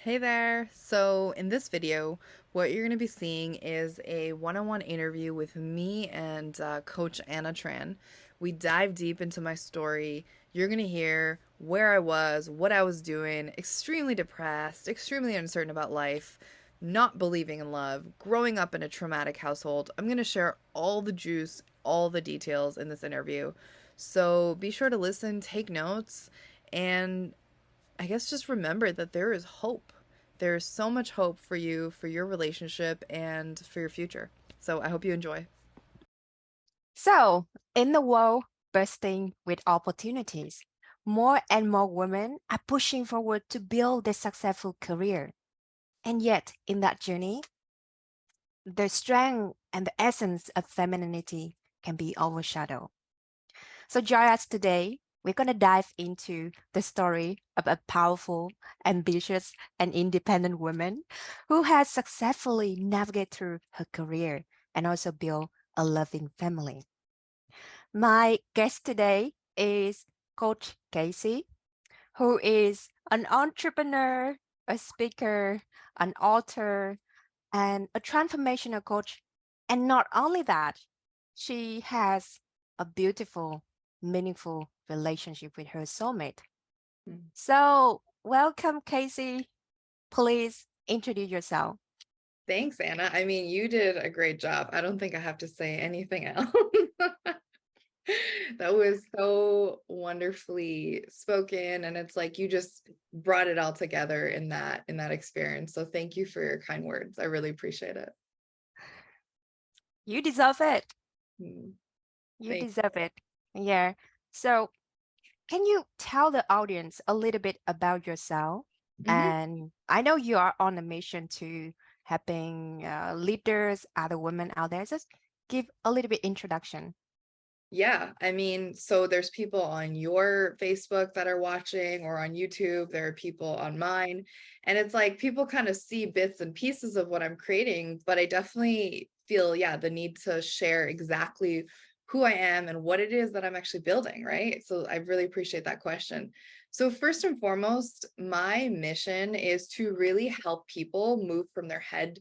Hey there! So, in this video, what you're going to be seeing is a one-on-one interview with me and Coach Anna Tran. We dive deep into my story. You're going to hear where I was, what I was doing, extremely depressed, extremely uncertain about life, not believing in love, growing up in a traumatic household. I'm going to share all the juice, all the details in this interview. So, be sure to listen, take notes, and I guess just remember that there is hope. There's so much hope for you, for your relationship, and for your future. So I hope you enjoy. So, in the world bursting with opportunities, more and more women are pushing forward to build a successful career. And yet, in that journey, the strength and the essence of femininity can be overshadowed. So, join us today. We're going to dive into the story of a powerful, ambitious, and independent woman who has successfully navigated through her career and also built a loving family. My guest today is Coach Kacy, who is an entrepreneur, a speaker, an author, and a transformational coach. And not only that, she has a beautiful, meaningful relationship with her soulmate. Mm. So, welcome, Casey. Please introduce yourself. Thanks, Anna. I mean, you did a great job. I don't think I have to say anything else. That was so wonderfully spoken, and it's like you just brought it all together in that experience. So thank you for your kind words. I really appreciate it. You deserve it. Mm, You Thank deserve it. Yeah. So, can you tell the audience a little bit about yourself? Mhm. And I know you are on a mission to helping leaders, other women out there. Just give a little bit introduction. Yeah, I mean, so there's people on your Facebook that are watching or on YouTube, there are people on mine, and it's like people kind of see bits and pieces of what I'm creating, but I definitely feel, yeah, the need to share exactly who I am and what it is that I'm actually building, right? So I really appreciate that question. So first and foremost, my mission is to really help people move from their head,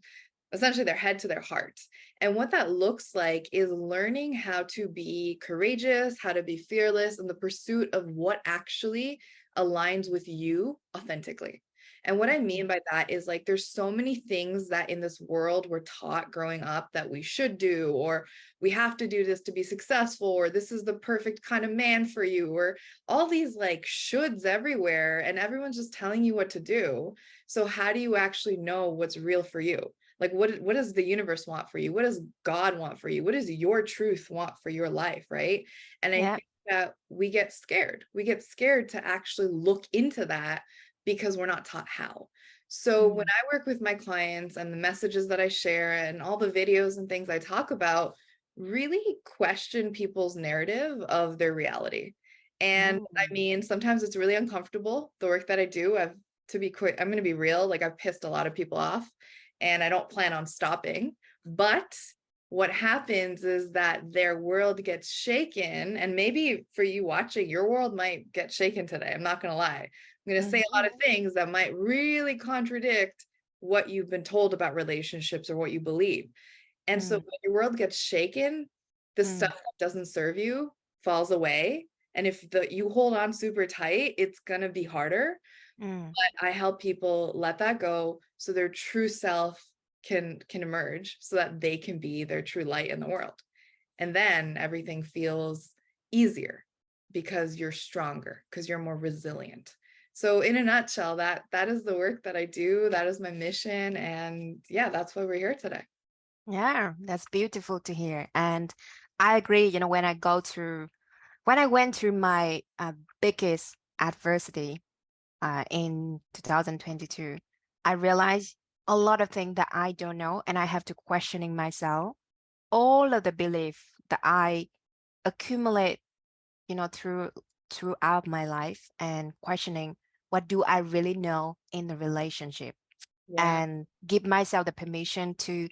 essentially their head to their heart. And what that looks like is learning how to be courageous, how to be fearless in the pursuit of what actually aligns with you authentically. And what I mean by that is like there's so many things that in this world we're taught growing up that we should do, or we have to do this to be successful, or this is the perfect kind of man for you, or all these like shoulds everywhere, and everyone's just telling you what to do. So how do you actually know what's real for you? Like what does the universe want for you? What does God want for you? What does your truth want for your life, right? And I Yeah. think that we get scared. We get scared to actually look into that because we're not taught how. So when Mm, I work with my clients and the messages that I share and all the videos and things I talk about really question people's narrative of their reality. And I mm, mean, sometimes it's really uncomfortable, the work that I do. To be quick, I'm going to be real, like I've pissed a lot of people off and I don't plan on stopping. But what happens is that their world gets shaken. And maybe for you watching, your world might get shaken today. I'm not going to lie. I'm going to say a lot mhm, of things that might really contradict what you've been told about relationships or what you believe. And so mm, when your world gets shaken, the stuff mm, that doesn't serve you falls away. And if you hold on super tight, it's going to be harder. mm. I help people let that go so their true self can emerge so that they can be their true light in the world. And then everything feels easier because you're stronger, because you're more resilient. So in a nutshell, that is the work that I do. That is my mission. And yeah, that's why we're here today. Yeah, that's beautiful to hear. And I agree, when I went through my biggest adversity in 2022, I realized a lot of things that I don't know, and I have to questioning myself. All of the belief that I accumulate, throughout my life, and questioning what do I really know in the relationship, Yeah. and give myself the permission to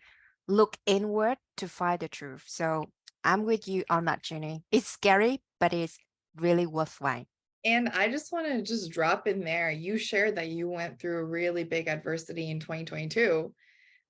look inward to find the truth. So I'm with you on that journey. It's scary, but it's really worthwhile. And I just want to just drop in there. You shared that you went through really big adversity in 2022.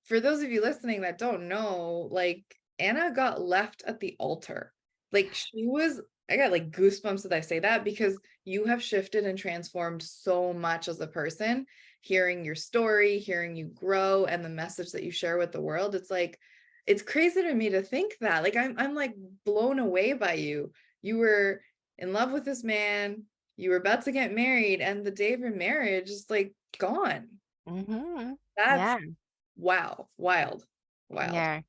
For those of you listening that don't know, like Anna got left at the altar. Like she was, I got like goosebumps as I say that because you have shifted and transformed so much as a person. Hearing your story, hearing you grow, and the message that you share with the world, it's like, it's crazy to me to think that. Like I'm like blown away by you. You were in love with this man, you were about to get married, and the day of your marriage is like gone. Mm-hmm. That's Yeah, wow, wild, wild. yeah.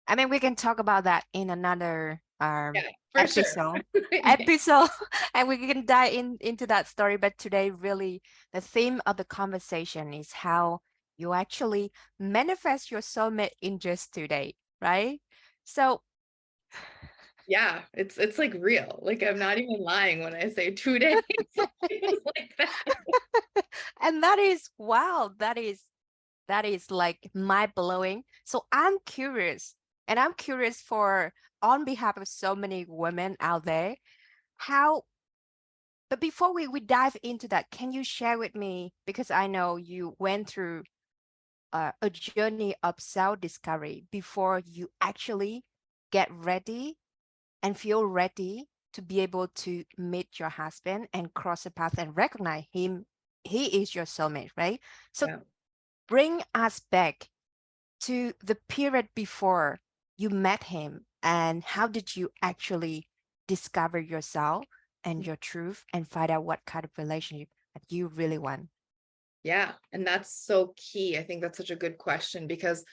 I mean, we can talk about that in another Yeah, for sure. episode Yeah, episode and we can dive into that story. But today, really, the theme of the conversation is how you actually manifest your soulmate in just today, right? So, yeah, it's like real. Like I'm not even lying when I say 2 days. It was like that. and that is wow, that is like mind blowing. So I'm curious for on behalf of so many women out there, how but before we dive into that, can you share with me, because I know you went through a journey of self-discovery before you actually get ready and feel ready to be able to meet your husband and cross a path and recognize him, he is your soulmate, right? So Yeah. bring us back to the period before you met him, and how did you actually discover yourself and your truth and find out what kind of relationship that you really want? Yeah, and that's so key. I think that's such a good question because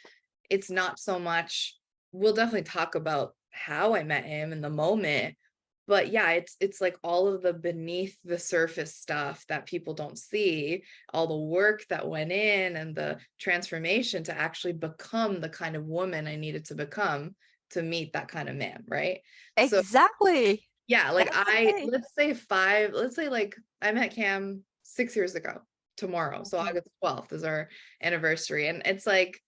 it's not so much, we'll definitely talk about how I met him in the moment, but yeah, it's like all of the beneath the surface stuff that people don't see, all the work that went in and the transformation to actually become the kind of woman I needed to become to meet that kind of man, right? So Exactly. yeah, like That's the I thing. let's say like I met Cam 6 years ago tomorrow. So Mhm, August 12th is our anniversary. And it's like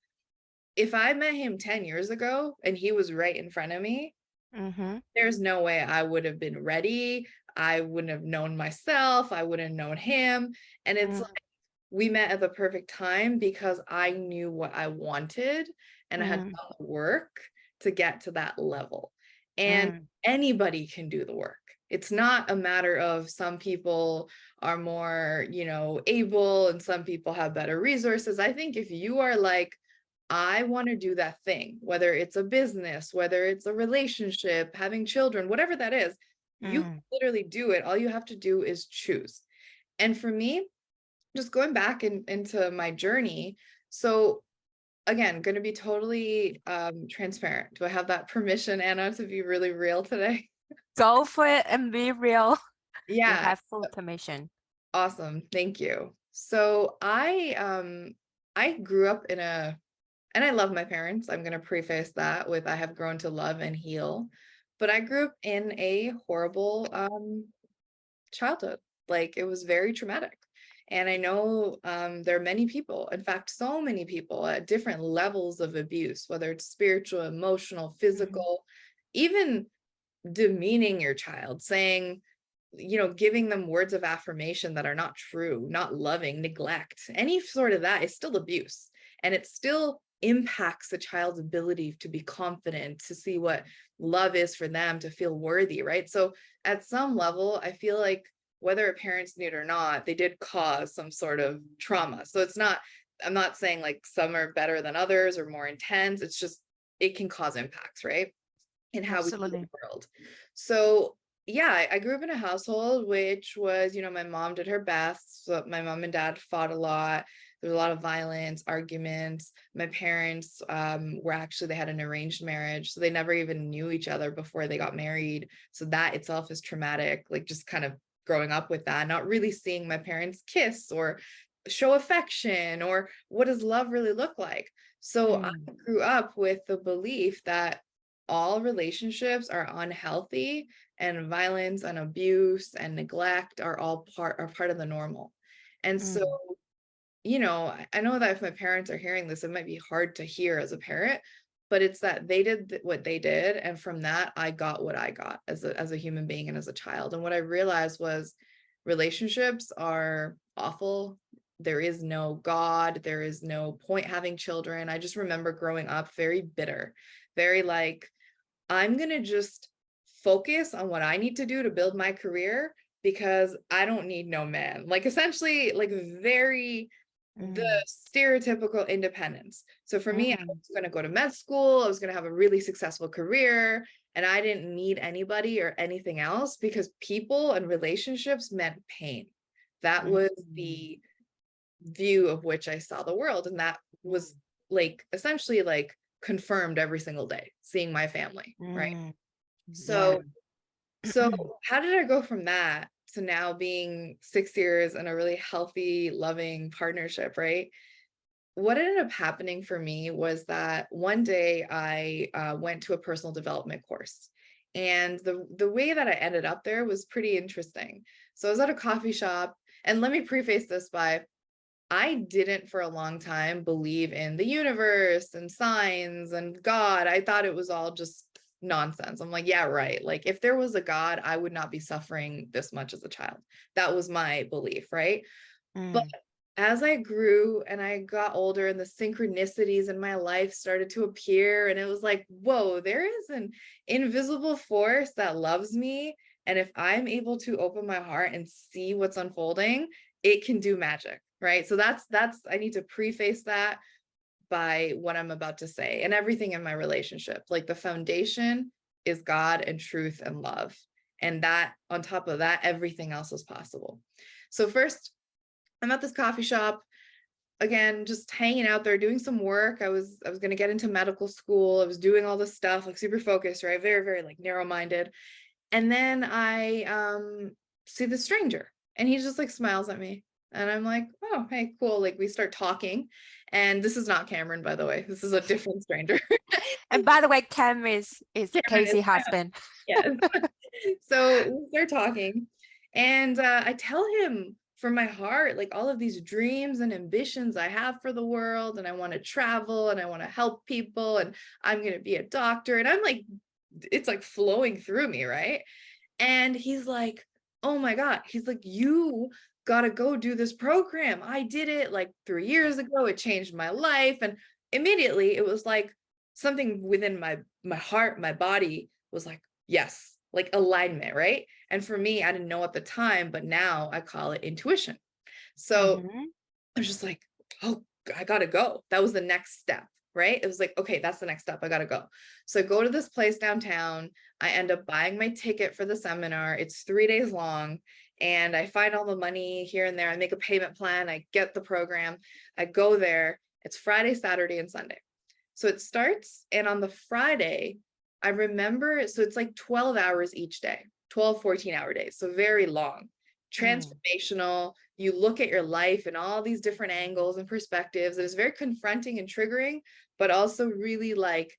if I met him 10 years ago and he was right in front of me, mhm, there's no way I would have been ready. I wouldn't have known myself. I wouldn't have known him. And it's mm, like we met at the perfect time because I knew what I wanted and I had mm, done the work to get to that level. And mm, anybody can do the work. It's not a matter of some people are more, able and some people have better resources. I think if you are like, I want to do that thing, whether it's a business, whether it's a relationship, having children, whatever that is, you can mm. literally do it. All you have to do is choose. And for me, just going back into my journey. So again, going to be totally transparent. Do I have that permission, Anna, to be really real today? Go for it and be real. You Yeah, have full permission. awesome. Thank you. So I grew up in a and I love my parents. I'm going to preface that with I have grown to love and heal. But I grew up in a horrible childhood. Like it was very traumatic. And I know there are many people, in fact, so many people at different levels of abuse, whether it's spiritual, emotional, Mhm, physical, even demeaning your child, saying, giving them words of affirmation that are not true, not loving, neglect, any sort of that is still abuse. And it still impacts the child's ability to be confident, to see what love is for them, to feel worthy, right? So at some level, I feel like whether parents knew it or not, they did cause some sort of trauma. So it's not, I'm not saying like some are better than others or more intense. It's just, it can cause impacts, right? In how we see the absolutely. world. So yeah, I grew up in a household which was, my mom did her best. So my mom and dad fought a lot. There was a lot of violence, arguments. My parents were actually, they had an arranged marriage. So they never even knew each other before they got married. So that itself is traumatic, like just kind of growing up with that, not really seeing my parents kiss or show affection or what does love really look like. So I Mm, grew up with the belief that all relationships are unhealthy and violence and abuse and neglect are part of the normal. And so, mm, I know that if my parents are hearing this, it might be hard to hear as a parent, but it's that they did what they did. And from that, I got what I got as a human being and as a child. And what I realized was relationships are awful. There is no God. There is no point having children. I just remember growing up very bitter, very like, I'm going to just focus on what I need to do to build my career because I don't need no man. Like essentially, like very the Mm, stereotypical independence. So for me, I mm, was going to go to med school, I was going to have a really successful career, and I didn't need anybody or anything else because people and relationships meant pain. That mm, was mm, the view of which I saw the world. And that was like essentially like confirmed every single day, seeing my family, right? mm. Yeah. So, so how did I go from that to now being 6 years in a really healthy, loving partnership, right? What ended up happening for me was that one day I went to a personal development course. And the way that I ended up there was pretty interesting. So I was at a coffee shop, and let me preface this by I didn't for a long time believe in the universe and signs and God. I thought it was all just nonsense. I'm like, yeah, right. Like if there was a God, I would not be suffering this much as a child. That was my belief, right? But Mm, as I grew and I got older and the synchronicities in my life started to appear, and it was like, whoa, there is an invisible force that loves me. And if I'm able to open my heart and see what's unfolding, it can do magic. Right. So that's I need to preface that by what I'm about to say and everything in my relationship. Like the foundation is God and truth and love. And that on top of that, everything else is possible. So first, I'm at this coffee shop again, just hanging out there, doing some work. I was going to get into medical school. I was doing all this stuff, like super focused, right? Very, very like narrow-minded. And then I see the stranger and he just like smiles at me. And I'm like, oh, hey, cool. Like we start talking. And this is not Cameron, by the way. This is a different stranger. and by the way, Cam is Cameron is Casey husband. yes. So we start talking, and I tell him from my heart, like all of these dreams and ambitions I have for the world, and I want to travel and I want to help people, and I'm going to be a doctor. And I'm like, it's like flowing through me, right? And he's like, oh my God. He's like, you got to go do this program. I did it like 3 years ago. It changed my life. And immediately it was like something within my heart, my body was like, yes, like alignment, right? And for me, I didn't know at the time, but now I call it intuition. So Mm-hmm. I'm just like, oh, I gotta go. That was the next step, right? It was like, okay, that's the next step. I gotta go. So I go to this place downtown. I end up buying my ticket for the seminar. It's 3 days long. And I find all the money here and there. I make a payment plan. I get the program. I go there. It's Friday, Saturday, and Sunday. So it starts. And on the Friday, I remember, so it's like 12 hours each day, 12, 14-hour days. So very long, Mm, transformational. You look at your life in all these different angles and perspectives. It is very confronting and triggering, but also really like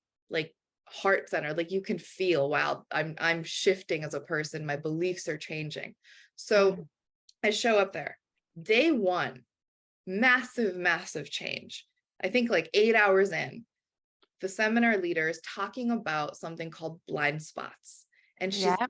heart centered. Like you can feel, wow, I'm shifting as a person. My beliefs are changing. So mm, I show up there. Day one, massive, massive change. I think like 8 hours in, the seminar leader is talking about something called blind spots. And she's yeah.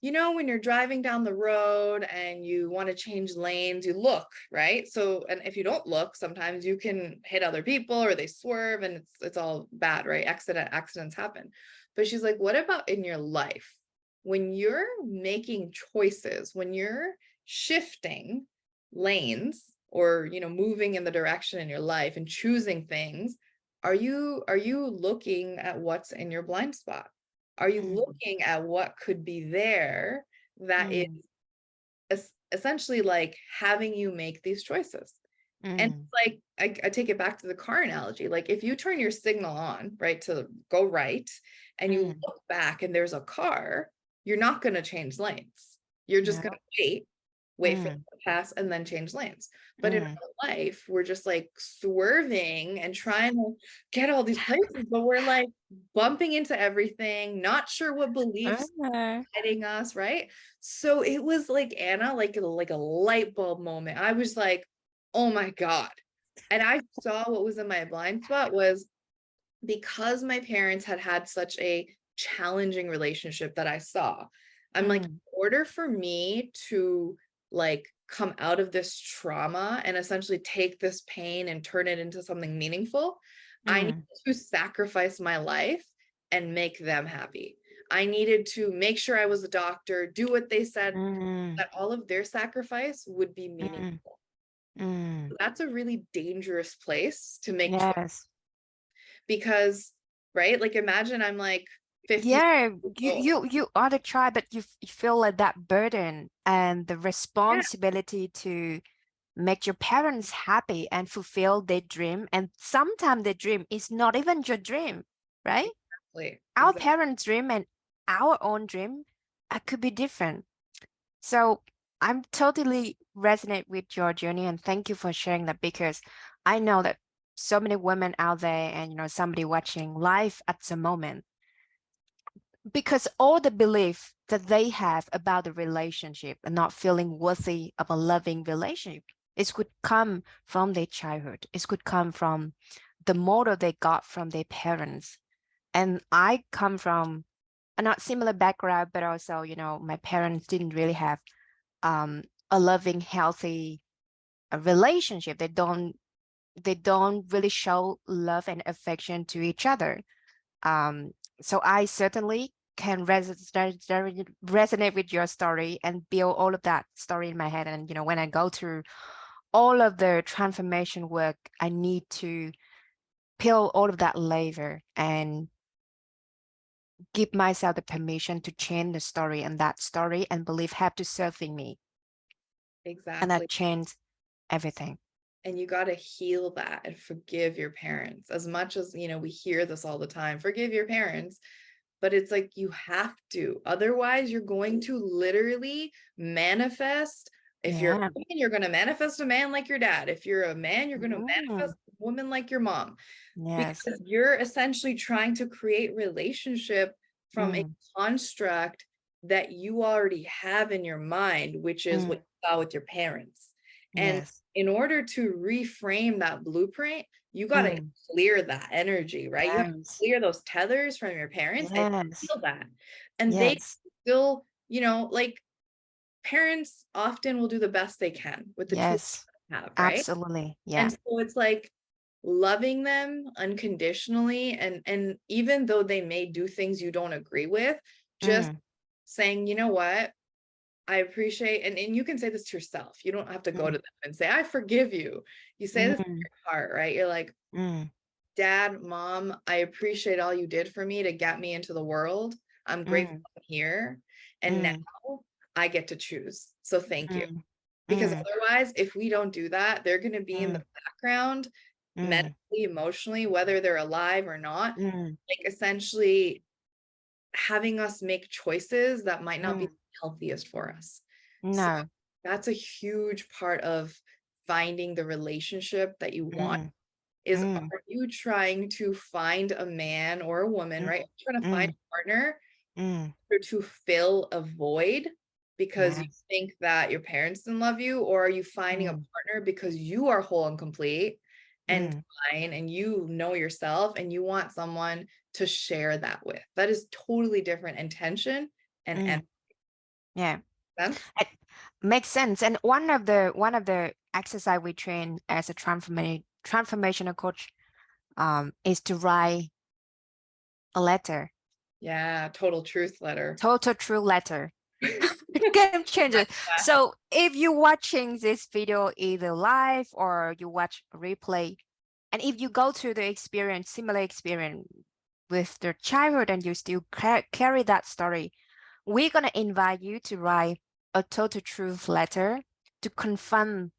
you know, when you're driving down the road and you want to change lanes, you look, right? So, and if you don't look, sometimes you can hit other people or they swerve and it's all bad, right? Accidents happen. But she's like, what about in your life? When you're making choices, when you're shifting lanes or, you know, moving in the direction in your life and choosing things, are you looking at what's in your blind spot? Are you Mm, looking at what could be there that is mm, essentially like having you make these choices? And mm, like I take it back to the car analogy. Like if you turn your signal on, right, to go right, and you mm. look back and there's a car, you're not going to change lanes. You're just going No. to wait for them Mm, to pass and then change lanes. But in mm. our life, we're just like swerving and trying to get all these places, but we're like bumping into everything, not sure what beliefs Uh, guiding us, right? So it was like Anna, like a light bulb moment. I was like, oh my God. And I saw what was in my blind spot was because my parents had had such a challenging relationship that I saw. I'm like, in mm, order for me to like come out of this trauma and essentially take this pain and turn it into something meaningful, I needed mm, to sacrifice my life and make them happy. I needed to make sure I was a doctor, do what they said, mm, that all of their sacrifice would be mm, meaningful. mm. That's a really dangerous place to make choice Yes. because, right? Like imagine I'm like 50 Yeah, years you old. you you are the child, but you feel like that burden and the Yeah, responsibility to make your parents happy and fulfill their dream. And sometimes the dream is not even your dream, right? exactly. Our Exactly. parents' dream and our own dream could be different. So I'm totally resonate with your journey and thank you for sharing that because I know that so many women out there and somebody watching live at the moment because all the belief that they have about the relationship and not feeling worthy of a loving relationship, it could come from their childhood. It could come from the model they got from their parents. And I come from a not similar background, but also, my parents didn't really have um, a loving, healthy relationship. They don't really show love and affection to each other. Um, so I certainly can resonate with your story and build all of that story in my head. And when I go through all of the transformation work, I need to peel all of that layer and give myself the permission to change the story, and that story and belief have to serving me, and that Exactly. changed everything. And you got to heal that and forgive your parents. As much as, we hear this all the time, forgive your parents, but it's like you have to. Otherwise, you're going to literally manifest. If you're a Yeah. woman, you're going to manifest a man like your dad. If you're a man, you're going to Mm, manifest a woman like your mom, yes. because you're essentially trying to create relationship from a Mm, construct that you already have in your mind, which is what mm, you saw with your parents. And yes. in order to reframe that blueprint, you got to Mm, clear that energy, right? You have to yes. clear those tethers from your parents and Yes. feel that. And they Yes. still, like parents often will do the best they can with the tools Yes. they have, right? Absolutely. And Yeah. so it's like loving them unconditionally, and even though they may do things you don't agree with, just Mm, saying, you know what, I appreciate, and you can say this to yourself. You don't have to go mm, to them and say, I forgive you. You say this in mm, your heart, right? You're like, mm, Dad, Mom, I appreciate all you did for me to get me into the world. I'm grateful mm, I'm here. And now mm, I get to choose. So thank you. mm, Because mm, otherwise, if we don't do that, they're going to be in the mm, background mm, medically, emotionally, whether they're alive or not, mm, like essentially having us make choices that might not be mm. the healthiest for us. So No. that's a huge part of finding the relationship that you want, Mm, is mm, are you trying to find a man or a woman, mm, right? Trying to find mm, a partner mm. or to fill a void because you Yes. think that your parents didn't love you, or are you finding a Mm, partner because you are whole and complete and mm, fine and you know yourself and you want someone to share that with? That is totally different intention and mm. Yeah. sense. It makes sense. And one of the exercise we train as a transformational coach is to write a letter, Yeah, total truth letter. total true letter. Game changer. So if you're watching this video either live or you watch a replay, and if you go through the experience, similar experience with their childhood and you still carry that story, we're going to invite you to write a total truth letter to confront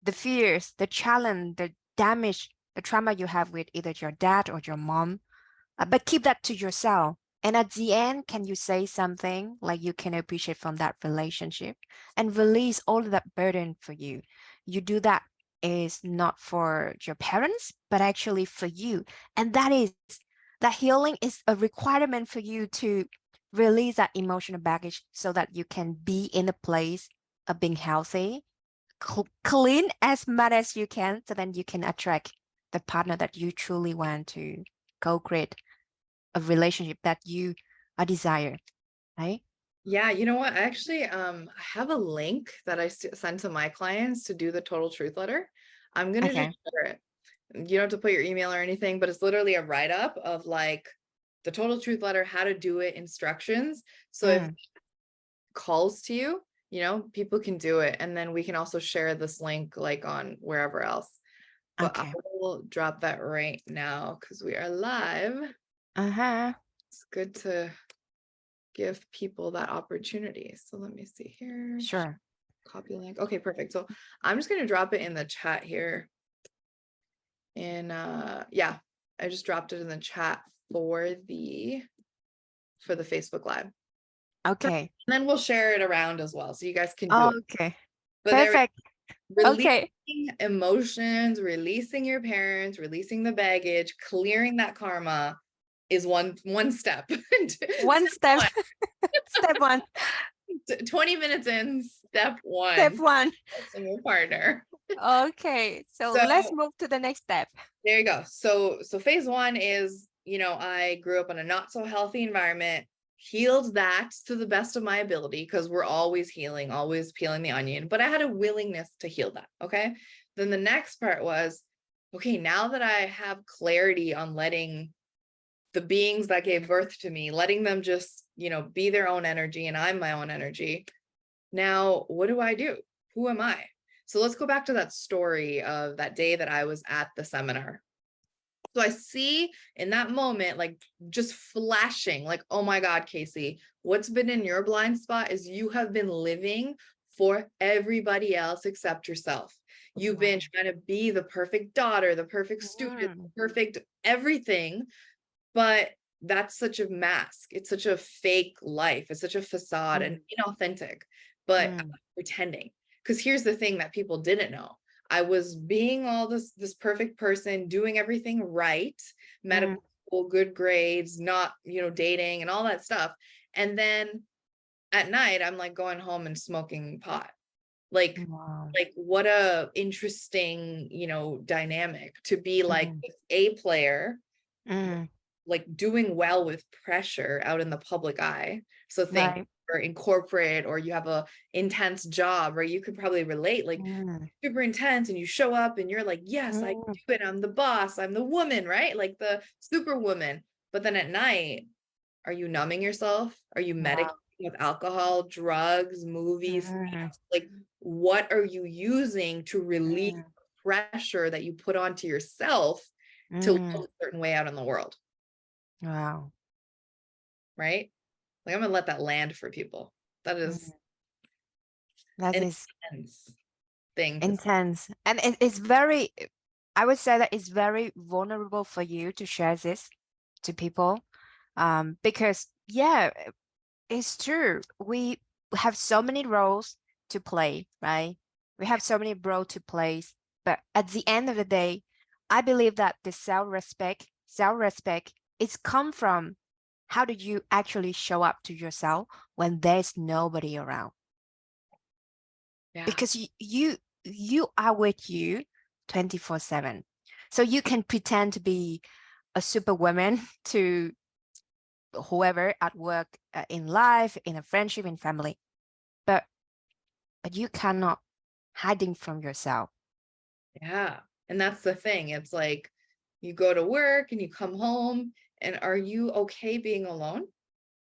the fears, the challenge, the damage, the trauma you have with either your dad or your mom, but keep that to yourself. And at the end, can you say something like you can appreciate from that relationship and release all of that burden for you? You do that is not for your parents, but actually for you. And that healing is a requirement for you to release that emotional baggage so that you can be in a place of being healthy, clean as much as you can, so then you can attract the partner that you truly want to co-create a relationship that you desire, right? Yeah, you know what? I actually I have a link that I send to my clients to do the total truth letter. I'm gonna just Okay. share it. You don't have to put your email or anything, but it's literally a write-up of like the total truth letter, how to do it, instructions. So if it Mm, calls to you, people can do it. And then we can also share this link like on wherever else. But I okay. will drop that right now because we are live. Uh-huh. It's good to give people that opportunity. So let me see here. Sure. Copy link. Okay, perfect. So I'm just gonna drop it in the chat here. And yeah, I just dropped it in the chat for the Facebook Live. Perfect. Okay. And then we'll share it around as well. So you guys can do it. Okay. But there, Perfect. releasing Okay. emotions, releasing your parents, releasing the baggage, clearing that karma is one step. One Step step. one. Step one. 20 minutes in, step Step one, one. trusting your partner. Okay. So So let's move to the next step. there you go. So phase one is, I grew up in a not so healthy environment, healed that to the best of my ability, because we're always healing, always peeling the onion, but I had a willingness to heal that. Okay. Then the next part was, okay, now that I have clarity on letting the beings that gave birth to me, letting them just, be their own energy and I'm my own energy. Now, what do I do? Who am I? So let's go back to that story of that day that I was at the seminar. So I see in that moment, like just flashing, like, oh my God, Kacy, what's been in your blind spot is you have been living for everybody else except yourself. You've been Wow. trying to be the perfect daughter, the perfect student, the Mm, perfect everything, but that's such a mask. It's such a fake life. It's such a facade and mm, inauthentic, but I'm mm, pretending. Because here's the thing that people didn't know. I was being all this perfect person, doing everything right, mm. medical school, good grades, not, dating and all that stuff. And then at night, I'm like going home and smoking pot. Like, Wow. what a interesting, dynamic to be like Mm, this A player, mm. like doing well with pressure out in the public eye. So think Right. you're in corporate or you have a intense job, right? You could probably relate, like Mm, super intense, and you show up and you're like, yes, I mm. do it. I'm the boss. I'm the woman, right? Like the superwoman. But then at night, are you numbing yourself? Are you medicating Wow. with alcohol, drugs, movies? Mm, Like, what are you using to release mm, pressure that you put onto yourself to mm. look a certain way out in the world, Wow. right? Like, I'm gonna let that land for people. That Mm. is That an is intense thing to say. intense. And it's very, I would say that it's very vulnerable for you to share this to people. Because yeah, it's true. We have so many roles to play, right? We have so many roles to play. But at the end of the day, I believe that the self-respect is come from how do you actually show up to yourself when there's nobody around? Yeah. Because you are with you 24/7. So you can pretend to be a superwoman to whoever at work, in life, in a friendship, in family, but you cannot hiding from yourself. Yeah. And that's the thing. It's like you go to work and you come home, and are you okay being alone?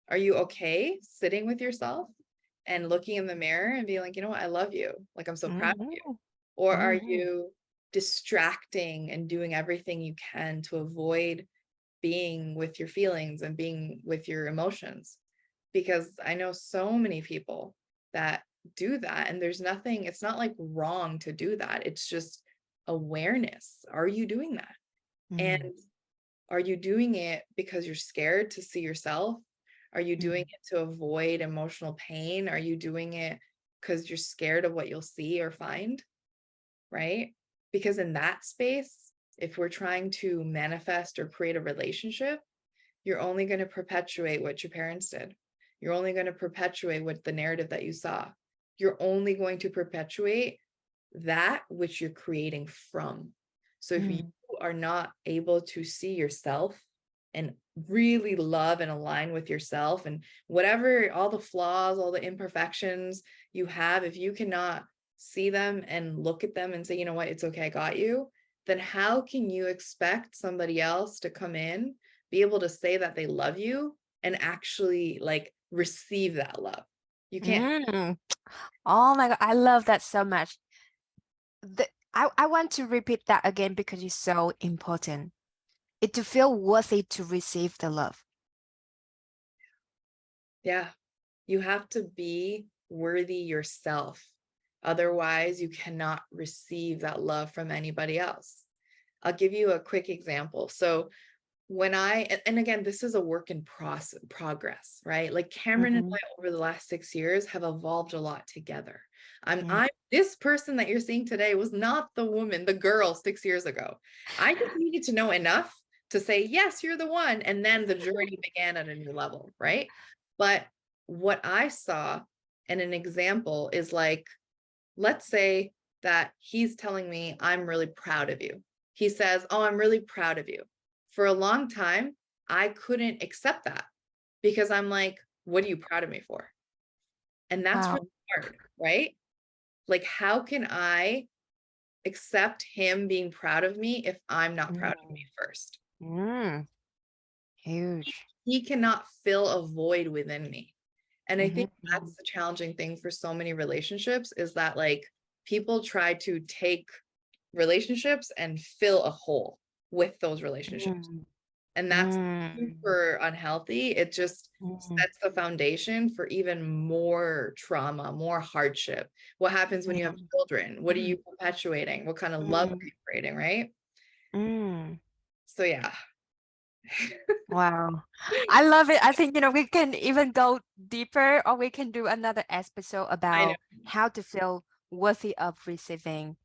Are you okay sitting with yourself and looking in the mirror and being like, you know what, I love you. Like, I'm so proud of you. Mhm, Or are mhm, you distracting and doing everything you can to avoid being with your feelings and being with your emotions? Because I know so many people that do that, and there's nothing, it's not like wrong to do that. It's just awareness. Are you doing that? And mhm, are you doing it because you're scared to see yourself? Are you doing mhm, it to avoid emotional pain? Are you doing it because you're scared of what you'll see or find? Right? Because in that space, if we're trying to manifest or create a relationship, you're only going to perpetuate what your parents did. You're only going to perpetuate what the narrative that you saw. You're only going to perpetuate that which you're creating from. So if you mhm, are not able to see yourself and really love and align with yourself, and whatever, all the flaws, all the imperfections you have, if you cannot see them and look at them and say, you know what, it's okay, I got you, then how can you expect somebody else to come in, be able to say that they love you and actually like receive that love? You can't. Mm. Oh my God, I love that so much. I want to repeat that again because it's so important. It to feel worthy to receive the love. Yeah, you have to be worthy yourself. Otherwise, you cannot receive that love from anybody else. I'll give you a quick example. So when and again, this is a work in progress, right? Like Cameron and Mm-hmm. I over the last 6 years have evolved a lot together. Mm. I this person that you're seeing today was not the woman, the girl 6 years ago. I just needed to know enough to say, yes, you're the one. And then the journey began at a new level, right? But what I saw and an example is like, let's say that he's telling me, I'm really proud of you. He says, oh, I'm really proud of you. For a long time, I couldn't accept that because I'm like, what are you proud of me for? And that's really Wow. hard, right? Like, how can I accept him being proud of me if I'm not proud of me Mm. first? Mm. Huge. He cannot fill a void within me. And I think Mm-hmm. that's the challenging thing for so many relationships, is that like people try to take relationships and fill a hole with those relationships. Mm. And that's Mm. super unhealthy. It just Mm. sets the foundation for even more trauma, more hardship. What happens when you Yeah. have children? What are Mm. you perpetuating? What kind of love are Mm. you creating, right? Mm. So yeah, Wow. I love it. I think, we can even go deeper or we can do another episode I know. about how to feel worthy of receiving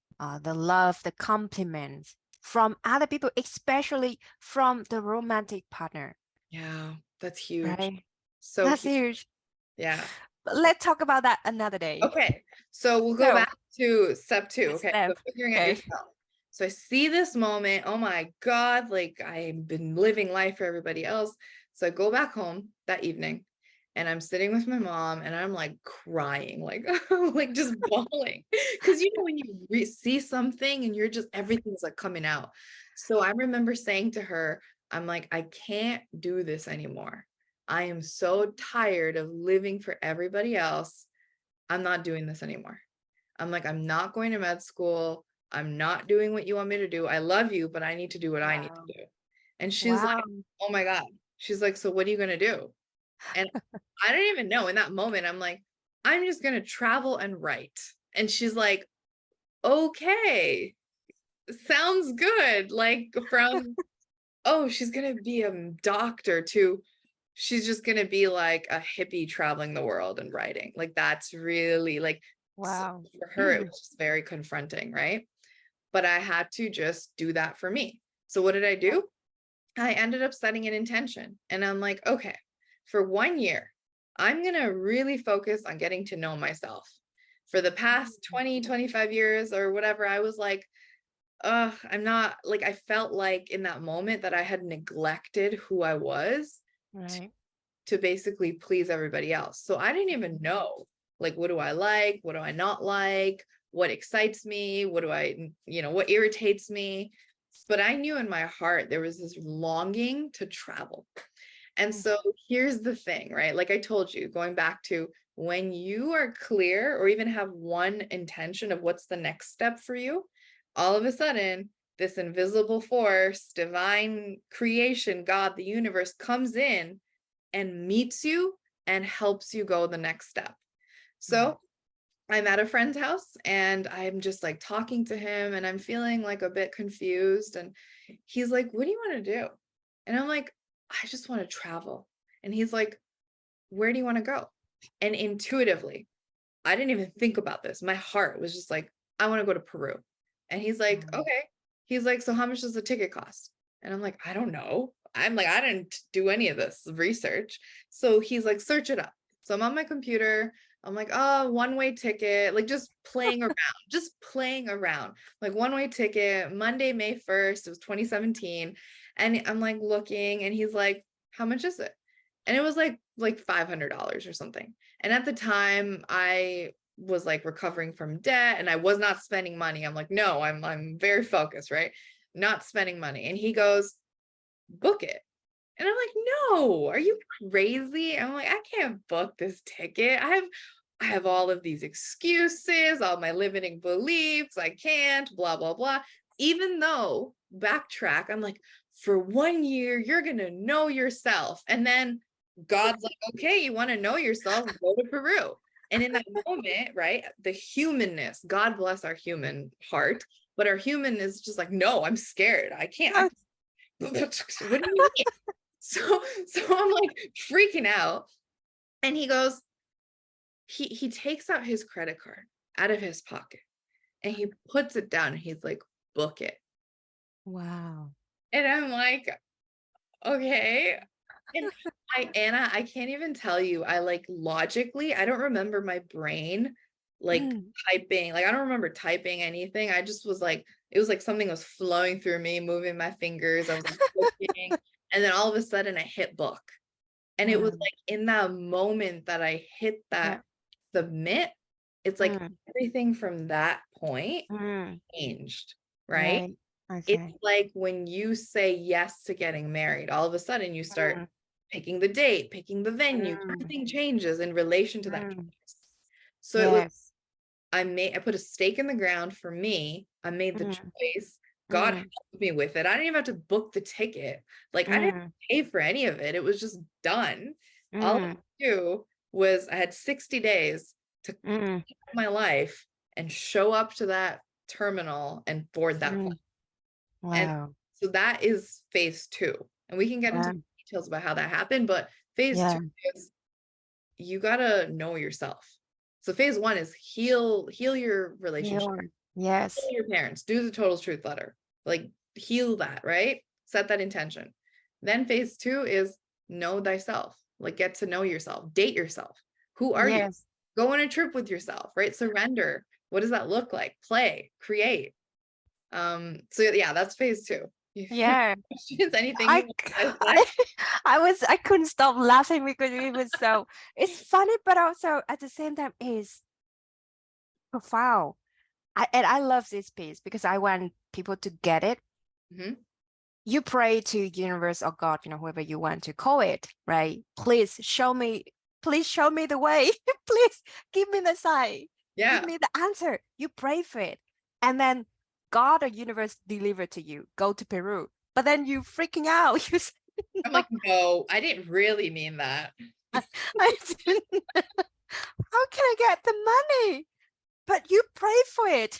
the love, the compliments from other people, especially from the romantic partner, Yeah, that's huge. right? So That's huge. huge. Yeah. But let's talk about that another day. Okay, so we'll go So, back to step two. next Okay, so step. figuring out Okay. yourself. So I see this moment. Oh my God, like I've been living life for everybody else. So I go back home that evening and I'm sitting with my mom and I'm like crying, like, like just bawling. Because when you see something and you're just, everything's like coming out. So I remember saying to her, I'm like, I can't do this anymore. I am so tired of living for everybody else. I'm not doing this anymore. I'm like, I'm not going to med school. I'm not doing what you want me to do. I love you, but I need to do what I need Wow. to do. And she's like, Wow. oh my God. She's like, so what are you going to do? And I don't even know. In that moment, I'm like, I'm just going to travel and write. And she's like, okay, sounds good. Like from, oh, she's going to be a doctor to, she's just going to be like a hippie traveling the world and writing. Like that's really like, so Wow. for her, it was just very confronting, right? But I had to just do that for me. So what did I do? I ended up setting an intention and I'm like, okay, for 1 year, I'm going to really focus on getting to know myself. For the past 20, 25 years or whatever, I was like, I'm not like, I felt like in that moment that I had neglected who I was Right. to basically please everybody else. So I didn't even know, like, what do I like? What do I not like? What excites me? What do I, what irritates me? But I knew in my heart there was this longing to travel. And Mm. so here's the thing, right? Like I told you, going back to when you are clear or even have one intention of what's the next step for you, all of a sudden, this invisible force, divine creation, God, the universe comes in and meets you and helps you go the next step. Right. So I'm at a friend's house and I'm just like talking to him and I'm feeling like a bit confused. And he's like, what do you want to do? And I'm like, I just want to travel. And he's like, where do you want to go? And intuitively, I didn't even think about this. My heart was just like, I want to go to Peru. And he's like, Mm. okay. He's like, so how much does the ticket cost? And I'm like, I don't know. I'm like, I didn't do any of this research. So he's like, search it up. So I'm on my computer. I'm like, oh, one-way ticket, like just playing around, just playing around. Like one-way ticket, Monday, May 1st, it was 2017. And I'm like looking and he's like, how much is it? And it was like $500 or something. And at the time I was like recovering from debt and I was not spending money. I'm like, no, I'm very focused, right? Not spending money. And he goes, book it. And I'm like, no, are you crazy? I'm like, I can't book this ticket. I have all of these excuses, all my limiting beliefs. I can't, blah, blah, blah. Even though, backtrack, I'm like, for 1 year, you're going to know yourself. And then God's like, okay, you want to know yourself, go to Peru. And in that moment, right, the humanness, God bless our human heart, but our human is just like, no, I'm scared. I can't. Oh, What do you mean? So I'm like freaking out. And he goes, he takes out his credit card out of his pocket and he puts it down and he's like, book it. wow. And I'm like, okay. And Anna, I can't even tell you. I like logically, I don't remember my brain like Mm, typing, like I don't remember typing anything. I just was like, it was like something was flowing through me, moving my fingers. I was like clicking, and then all of a sudden I hit book. And it was wow. like in that moment that I hit Yeah. that submit, it's like Mm, everything from that point mm, changed, right? right. It's Okay. like when you say yes to getting married, all of a sudden you start Mm, picking the date, picking the venue, mm, everything changes in relation to that mm. choice. So it was, Yes. I put a stake in the ground for me. I made the Mm, choice. God mm, helped me with it. I didn't even have to book the ticket. Like I didn't mm, pay for any of it. It was just done. All I had mm, to do was I had 60 days to mm, my life and show up to that terminal and board that plane. mm. And Wow. so that is phase two. And we can get into Yeah. details about how that happened, but phase two Yeah. is you gotta know yourself. So phase one is heal your relationship, Your, yes. heal your parents, do the total truth letter, like heal that, right? Set that intention. Then phase two is know thyself, like get to know yourself, date yourself. Who are you? Yes. Go on a trip with yourself, right? Surrender. What does that look like? Play, create. So yeah, that's phase two. Yeah. Questions? Anything I, you want to say? I, I couldn't stop laughing because it was so, it's funny, but also at the same time is profound. And I love this piece because I want people to get it. Mhm. You pray to universe or God, whoever you want to call it, right? Please show me the way. Please give me the sign. Give Yeah. me the answer. You pray for it. And then God or universe deliver to you. Go to Peru. But then you freaking out. You say, I'm no, like, no, I didn't really mean that. I didn't. How can I get the money? But you pray for it.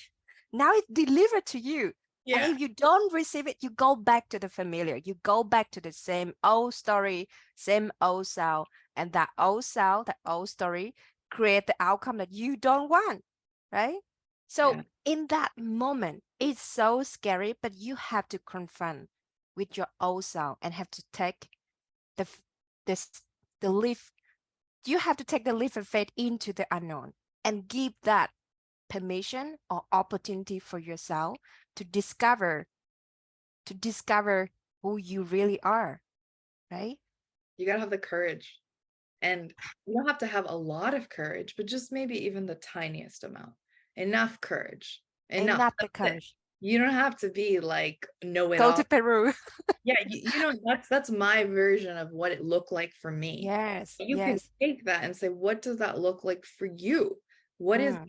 Now it's delivered to you. And Yeah. if you don't receive it, you go back to the familiar. You go back to the same old story, same old sound. And that old sound, that old story create the outcome that you don't want, right? So Yeah. in that moment, it's so scary, but you have to confront with your old self and have to take the this the leap. You have to take the leap of faith into the unknown and give that permission or opportunity for yourself to discover who you really are, right? You gotta have the courage. And you don't have to have a lot of courage, but just maybe even the tiniest amount. Enough courage. And Enough. not the That's it. courage. You don't have to be like know it Go all. to Peru. Yeah, that's my version of what it looked like for me. Yes, You can yes. take that and say, what does that look like for you? What is Mm,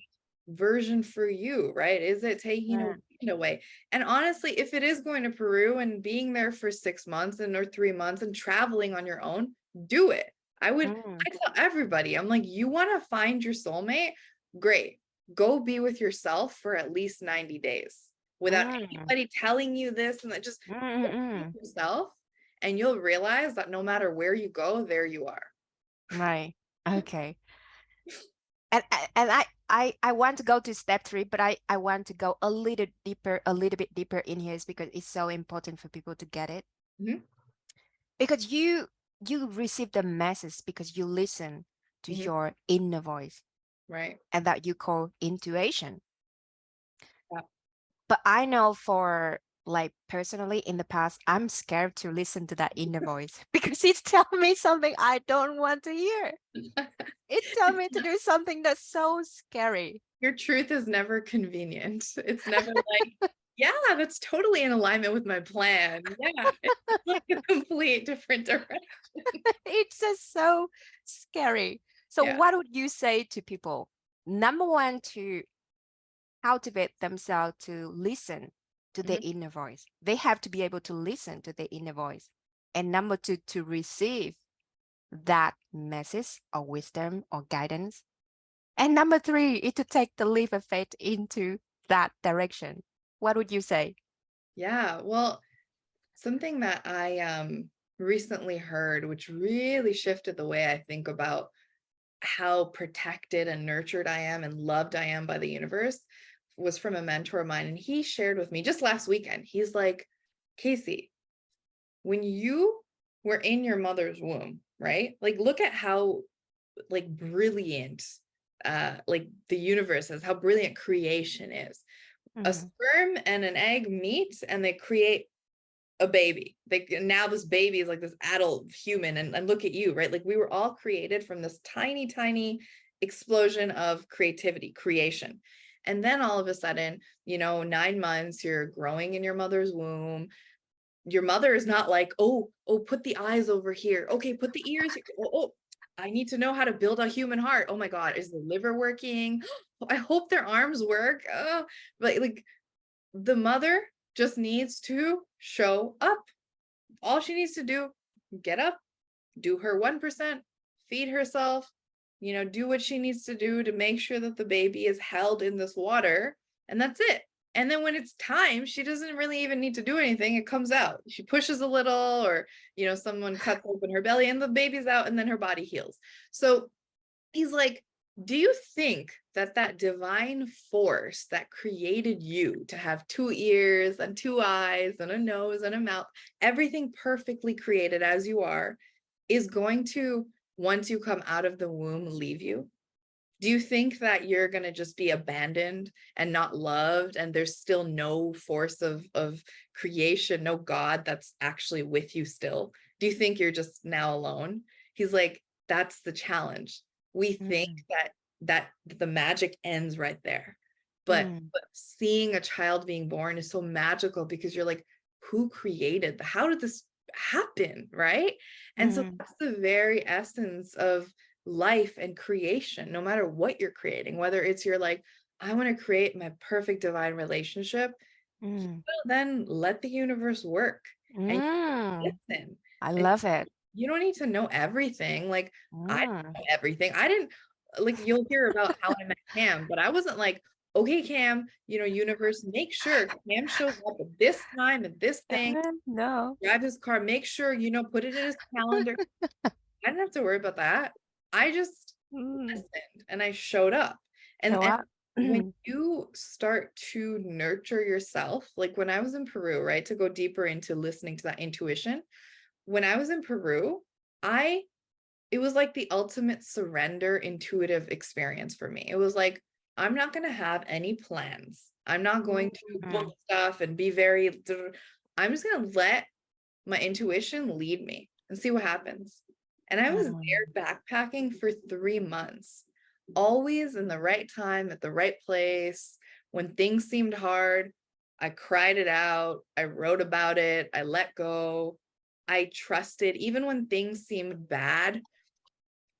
version for you, right? Is it taking a mm, weekend away? And honestly, if it is going to Peru and being there for 6 months or 3 months and traveling on your own, do it. mm, I tell everybody, I'm like, you want to find your soulmate? Great. Go be with yourself for at least 90 days without mm, anybody telling you this and that. Just mm, go be mm. yourself, and you'll realize that no matter where you go, there you are. Right. Okay. And I want to go to step three, but I want to go a little bit deeper in here is because it's so important for people to get it. Mhm, Because you receive the message because you listen to mhm. your inner voice. Right. and that you call intuition. Yeah. But I know for like personally in the past, I'm scared to listen to that inner voice because it's telling me something I don't want to hear. It tells me to do something that's so scary. Your truth is never convenient. It's never like, yeah, that's totally in alignment with my plan. Yeah. It's like a complete different direction. It's just so scary. So, Yeah. what would you say to people? Number one, to cultivate themselves to listen to their Mhm. inner voice. They have to be able to listen to their inner voice. And number two, to receive that message or wisdom or guidance. And number three is to take the leap of faith into that direction. What would you say? Yeah. Well, something that I recently heard, which really shifted the way I think about how protected and nurtured I am and loved I am by the universe, was from a mentor of mine. And he shared with me just last weekend. He's like, Kacy, when you were in your mother's womb, right? Like, look at how like brilliant like the universe is, how brilliant creation is. A Mm, sperm and an egg meet and they create a baby. They now this baby is like this adult human, and look at you, right? Like we were all created from this tiny, tiny explosion of creativity, creation. And then all of a sudden, 9 months, you're growing in your mother's womb. Your mother is not like, oh, put the eyes over here. Okay, put the ears here. Oh, I need to know how to build a human heart. Oh my God, is the liver working? I hope their arms work. But like the mother just needs to show up. All she needs to do, get up, do her 1%, feed herself, do what she needs to do to make sure that the baby is held in this water. And that's it. And then when it's time, she doesn't really even need to do anything. It comes out. She pushes a little, or, someone cuts open her belly and the baby's out, and then her body heals. So he's like, do you think that that divine force that created you to have 2 ears and 2 eyes and a nose and a mouth, everything perfectly created as you are, is going to, once you come out of the womb, leave you? Do you think that you're going to just be abandoned and not loved, and there's still no force of creation, no God that's actually with you still? Do you think you're just now alone? He's like, that's the challenge. We think mm, that the magic ends right there. But mm, seeing a child being born is so magical, because you're like, who created how did this happen, right? And so mm, that's the very essence of life and creation, no matter what you're creating, whether it's you're like, I want to create my perfect divine relationship, mm, then let the universe work and mm. listen. I And love it. you don't need to know everything. Like, I didn't Mm. know everything. I didn't, like, you'll hear about how I met Cam, but I wasn't like, okay, Cam, universe, make sure Cam shows up at this time at this thing, No. drive his car, make sure, put it in his calendar. I didn't have to worry about that. I just Mm. listened and I showed up. And Show and up. when you start to nurture yourself, like when I was in Peru, right, to go deeper into listening to that intuition, when I was in Peru, I it was like the ultimate surrender intuitive experience for me. It was like, I'm not going to have any plans. I'm not going to book Mm, stuff and be very, I'm just going to let my intuition lead me and see what happens. And I was mm, there backpacking for 3 months, always in the right time, at the right place. When things seemed hard, I cried it out. I wrote about it. I let go. I trusted, even when things seemed bad.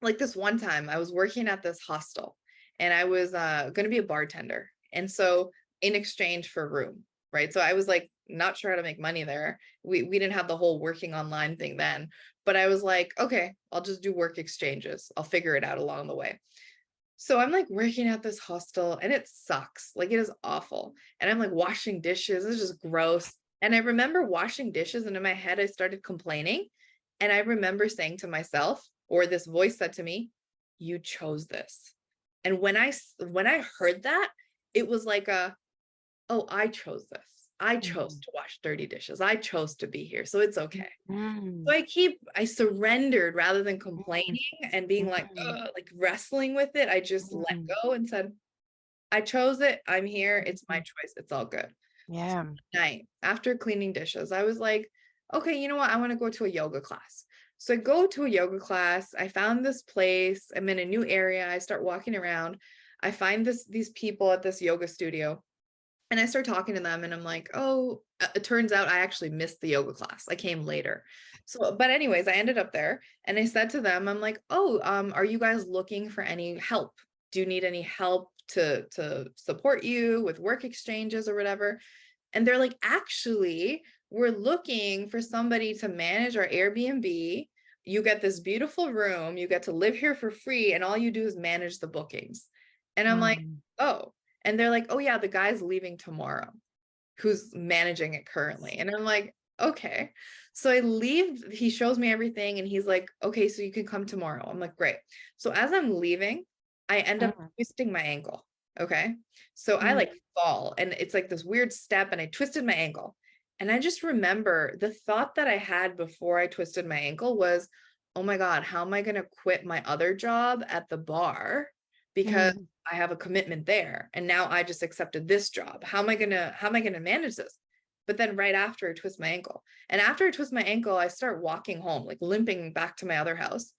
Like this one time, I was working at this hostel and I was going to be a bartender. And so, in exchange for room, right? So I was like, not sure how to make money there. We didn't have the whole working online thing then, but I was like, okay, I'll just do work exchanges. I'll figure it out along the way. So I'm like working at this hostel and it sucks. Like it is awful. And I'm like washing dishes. It's just gross. And I remember washing dishes and in my head I started complaining. And I remember saying to myself, or this voice said to me, you chose this. And when I heard that, it was like oh, I chose this. I chose Mm, to wash dirty dishes. I chose to be here. So it's okay. So mm, I surrendered rather than mm, complaining and being like, mm, ugh, like wrestling with it. I just let mm, go and said, I chose it. I'm here. It's my mm. choice. It's all good. So Yeah. that night, after cleaning dishes, I was like, okay, you know what? I want to go to a yoga class. So I go to a yoga class. I found this place. I'm in a new area. I start walking around. I find these people at this yoga studio and I start talking to them and I'm like, oh, it turns out I actually missed the yoga class. I came later. So, but anyways, I ended up there and I said to them, I'm like, oh, are you guys looking for any help? Do you need any help to support you with work exchanges or whatever? And they're like, actually, we're looking for somebody to manage our Airbnb. You get this beautiful room, you get to live here for free, and all you do is manage the bookings. And I'm like, Mm, oh, and they're like, oh, yeah, the guy's leaving tomorrow who's managing it currently. And I'm like, okay. So I leave, he shows me everything and he's like, okay, so you can come tomorrow. I'm like, great. So as I'm leaving, I end up mm, twisting my ankle. Okay. So I mm, like fall and it's like this weird step and I twisted my ankle. And I just remember the thought that I had before I twisted my ankle was, oh my God, how am I going to quit my other job at the bar? Because mm. I have a commitment there. And now I just accepted this job. How am I gonna manage this? But then right after I twist my ankle. And after I twist my ankle, I start walking home, like limping back to my other house.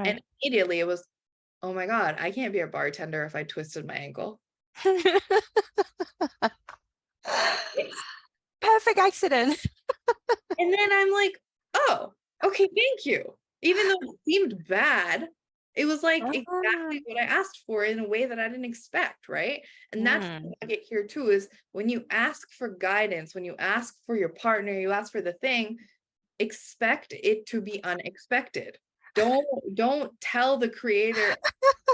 And Right. immediately it was, oh my God, I can't be a bartender if I twisted my ankle. Perfect accident. And then I'm like, oh, okay, thank you. Even though it seemed bad, it was like Ah, exactly what I asked for in a way that I didn't expect, right? And that's mm, what I get here too is when you ask for guidance, when you ask for your partner, you ask for the thing, expect it to be unexpected. Don't tell the creator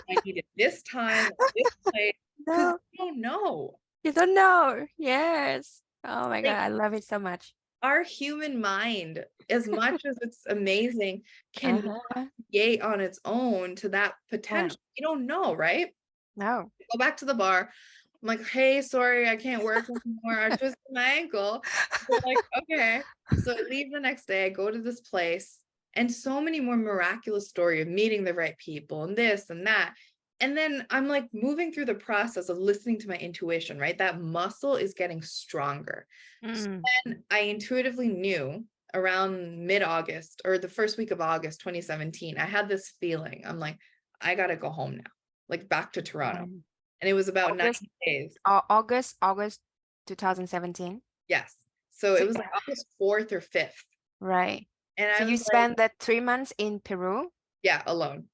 I need it this time, this place, because no, you don't know. you don't know. Yes. Oh my God, Like I love it so much. our human mind, as much as it's amazing, can Uh-huh. create on its own to that Yeah. potential. You don't know, right? No. Go back to the bar. I'm like, hey, sorry, I can't work anymore. I twisted my ankle. They're like, okay. So I leave the next day. I go to this place, and so many more miraculous story of meeting the right people and this and that. And then I'm like moving through the process of listening to my intuition, right? That muscle is getting stronger. So Mm, then I intuitively knew around mid-August or the first week of August 2017, I had this feeling. I'm like, I gotta go home now, like back to Toronto. right. And it was about August, 90 days. August 2017. Yes. So So, it was like August 4th or 5th. right. And So I you was like, spent that 3 months in Peru? yeah, alone.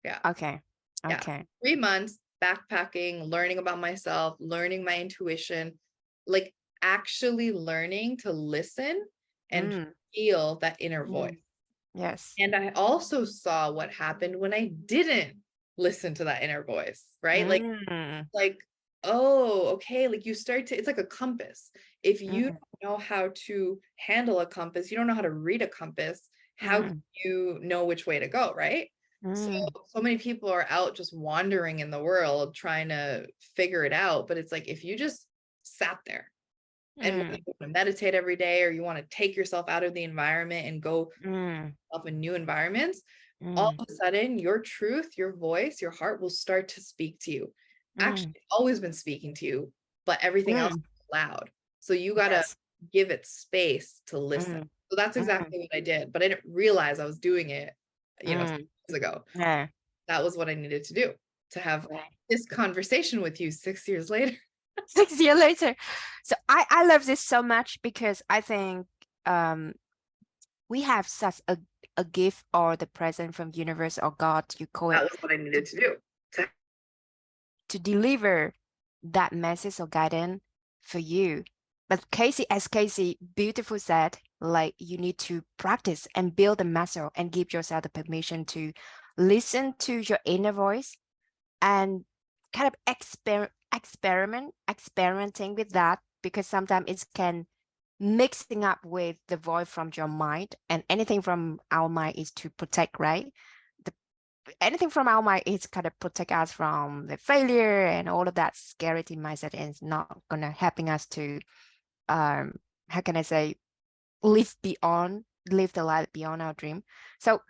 Yeah. Okay. Yeah. Okay. 3 months backpacking, learning about myself, learning my intuition, like actually learning to listen and Mm, feel that inner voice. mm, yes. And I also saw what happened when I didn't listen to that inner voice, right? Mm, Like, oh, okay, like you start to, it's like a compass. If you mm, don't know how to handle a compass, you don't know how to read a compass, how can mm, you know which way to go, right? So, mm, so many people are out just wandering in the world trying to figure it out. But it's like if you just sat there and whether mm, you want to meditate every day or you want to take yourself out of the environment and go mm, up in new environments, all mm, of a sudden your truth, your voice, your heart will start to speak to you. Actually, mm, it's always been speaking to you, but everything else mm. is loud. So you got to Yes. give it space to listen. Mm, So that's mm, exactly what I did, but I didn't realize I was doing it, 6 mm. years ago. Yeah. That was what I needed to do to have Right. this conversation with you 6 years later. 6 years later. So I love this so much because I think um we have such a gift or the present from universe or God, you call That it, was what I to, needed to do. to deliver that message or guidance for you. But Kacy, as Kacy beautiful said, like you need to practice and build the muscle and give yourself the permission to listen to your inner voice and kind of experimenting with that, because sometimes it can mixing up with the voice from your mind, and anything from our mind is to protect, right? The anything from our mind is kind of protect us from the failure and all of that scarcity mindset, and it's not gonna helping us to how can I say, live the life beyond our dream. So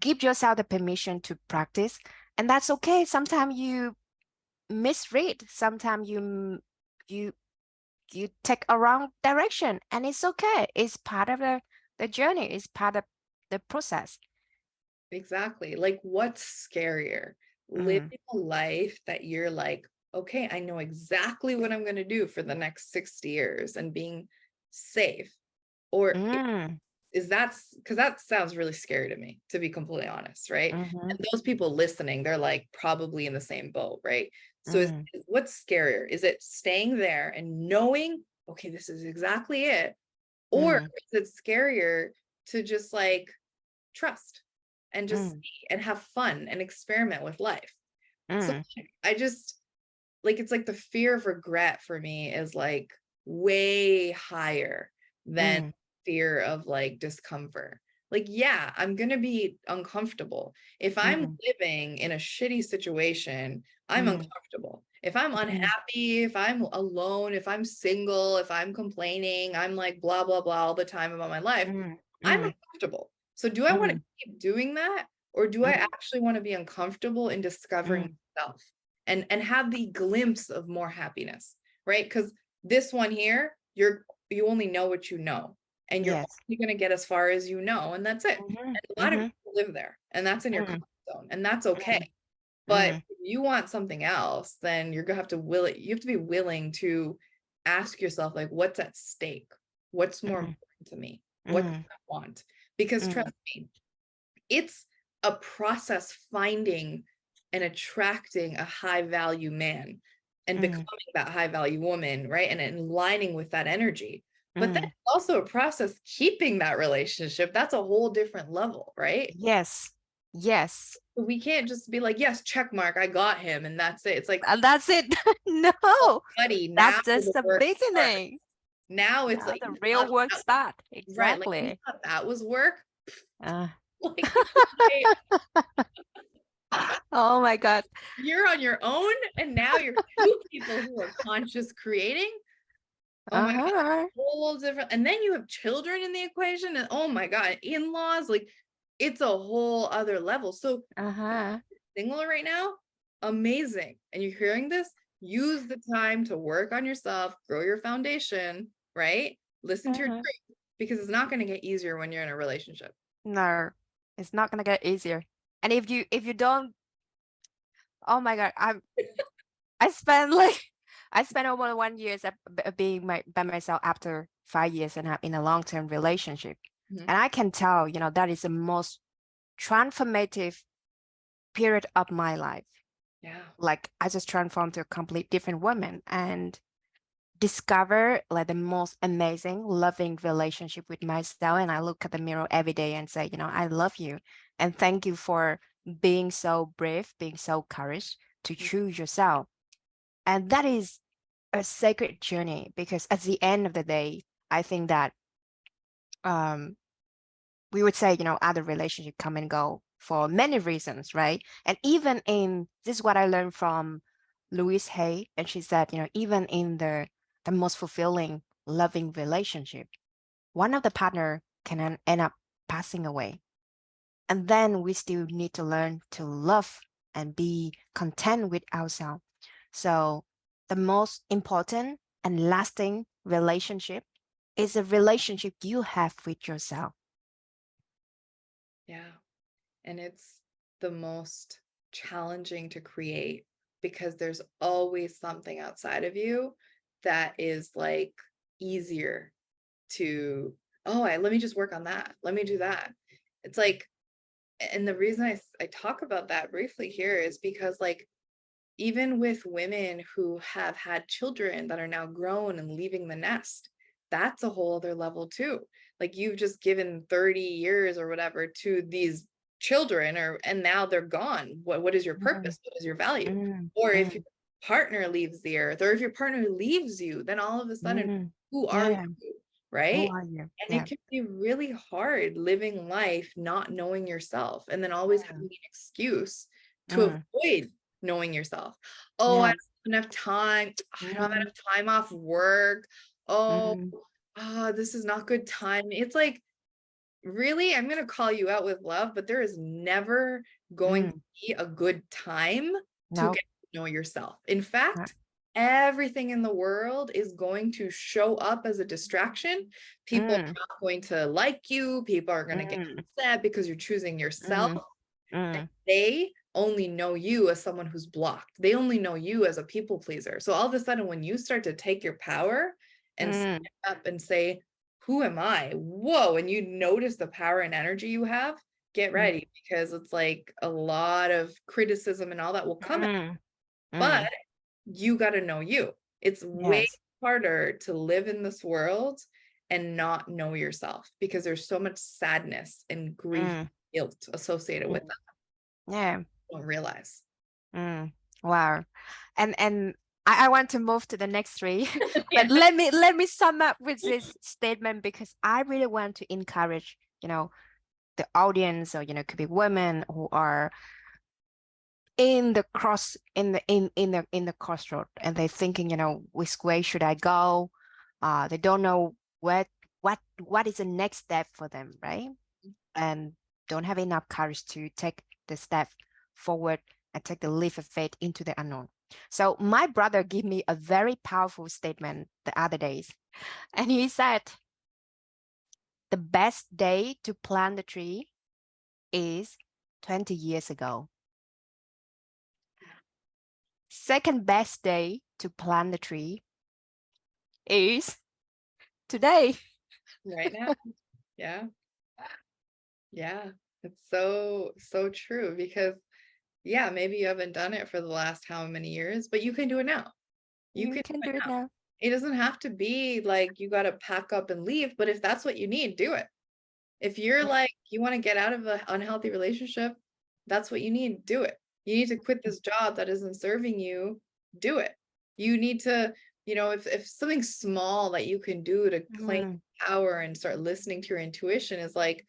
give yourself the permission to practice, and that's okay. Sometimes you misread, sometimes you you take a wrong direction, and it's okay. It's part of the journey, it's part of the process. Exactly. Like, what's scarier? Mm, Living a life that you're like, okay, I know exactly what I'm going to do for the next 60 years and being safe. Or mm, is that, because that sounds really scary to me, to be completely honest, right? mm-hmm, And those people listening, they're like probably in the same boat, right? So mm, what's scarier? Is it staying there and knowing, okay, this is exactly it? Or mm, is it scarier to just like trust and just mm, see and have fun and experiment with life? So mm, I just like, it's like the fear of regret for me is like way higher than mm, fear of like discomfort. Like, yeah, I'm going to be uncomfortable. If I'm mm, living in a shitty situation, I'm mm, uncomfortable. If I'm mm, unhappy, if I'm alone, if I'm single, if I'm complaining, I'm like blah, blah, blah all the time about my life, mm, I'm mm, uncomfortable. So do I want to mm, keep doing that? Or do I mm, actually want to be uncomfortable in discovering mm, myself and have the glimpse of more happiness, right? Because this one here, you only know what you know, and you're yes. only going to get as far as you know, and that's it. Mm-hmm, And a lot of mm-hmm, people live there, and that's in your mm, comfort zone, and that's okay. mm, But mm, if you want something else, then you're gonna have to will it. You have to be willing to ask yourself, like, what's at stake? What's more mm, important to me? What do mm, I want? Because mm, trust me, it's a process finding and attracting a high value man and mm, becoming that high value woman, right? And aligning with that energy. But then mm. it's also a process keeping that relationship. That's a whole different level, right? Yes, yes. We can't just be like, yes, check mark, I got him, and that's it. It's like, And that's it. oh, No, buddy, that's now just the the work starts. beginning. Now it's Now like, the you real thought work that, start. right? Like, you Exactly. thought that was work. Uh, Like, oh my God. you're on your own, and now you're two people who are conscious creating. Oh my God, Uh-huh. whole different. And then you have children in the equation, and oh my God, in-laws, like it's a whole other level. So Uh-huh. single right now, amazing. And you're hearing this, use the time to work on yourself, grow your foundation, right? Listen to your Uh-huh. truth, because it's not going to get easier when you're in a relationship. No, it's not gonna get easier. And if you don't, oh my God, I spent like I spent over 1 year being by myself after 5 years and in a long-term relationship. Mhm. And I can tell, that is the most transformative period of my life. Yeah. Like I just transformed to a complete different woman and discover like the most amazing, loving relationship with myself. And I look at the mirror every day and say, I love you. And thank you for being so brave, being so courage to choose yourself. And that is a sacred journey because at the end of the day, I think that um, we would say, other relationships come and go for many reasons, right? And even in this is what I learned from Louise Hay, and she said, even in the most fulfilling, loving relationship, one of the partner can end up passing away. And then we still need to learn to love and be content with ourselves. So the most important and lasting relationship is a relationship you have with yourself. Yeah. And it's the most challenging to create because there's always something outside of you that is like easier to, oh, let me just work on that. Let me do that. It's like, and the reason I talk about that briefly here is because like even with women who have had children that are now grown and leaving the nest, that's a whole other level too. Like you've just given 30 years or whatever to these children, and now they're gone. What is your Mm, purpose? What is your value? mm, Or if your mm, partner leaves the earth, or if your partner leaves you, then all of a sudden, mm. who are Yeah, you? who Right? are you? And it Yeah. can be really hard living life not knowing yourself and then always having Mm, an excuse to mm, avoid knowing yourself. Oh, I don't yes. have enough time. I don't have Mm, enough time off work. oh, mm, this is not good time. It's like, really, I'm going to call you out with love, but there is never going to mm. be a good time to Nope. get to know yourself. In Uh, fact, everything in the world is going to show up as a distraction. People are Mm, not going to like you. People are going to get mm, upset because you're choosing yourself. mm, And mm, they only know you as someone who's blocked. They only know you as a people pleaser. So all of a sudden, when you start to take your power and stand mm, up and say, who am I? Whoa. And you notice the power and energy you have, get mm, ready because it's like a lot of criticism and all that will come. mm, But mm. you got to know you. It's way Yes. harder to live in this world and not know yourself because there's so much sadness and grief, Mm, guilt associated with mm. that. Yeah. Don't realize. Mm. Wow. And I want to move to the next three, but Yeah. let me sum up with this statement because I really want to encourage, the audience or, could be women who are in the cross in the crossroad and they're thinking, which way should I go? They don't know what is the next step for them, right? And don't have enough courage to take the step forward and take the leap of faith into the unknown. So my brother gave me a very powerful statement the other days, and he said, the best day to plant the tree is 20 years ago. Second best day to plant the tree is today. Right now. Yeah. Yeah. It's so, so true because, yeah, maybe you haven't done it for the last how many years, but you can do it now. You You can can do do it it now. now. It doesn't have to be like you got to pack up and leave, but if that's what you need, do it. If you're like, you want to get out of an unhealthy relationship, that's what you need, do it. You need to quit this job that isn't serving you, do it. You need to, if something small that you can do to claim Mm, power and start listening to your intuition is like,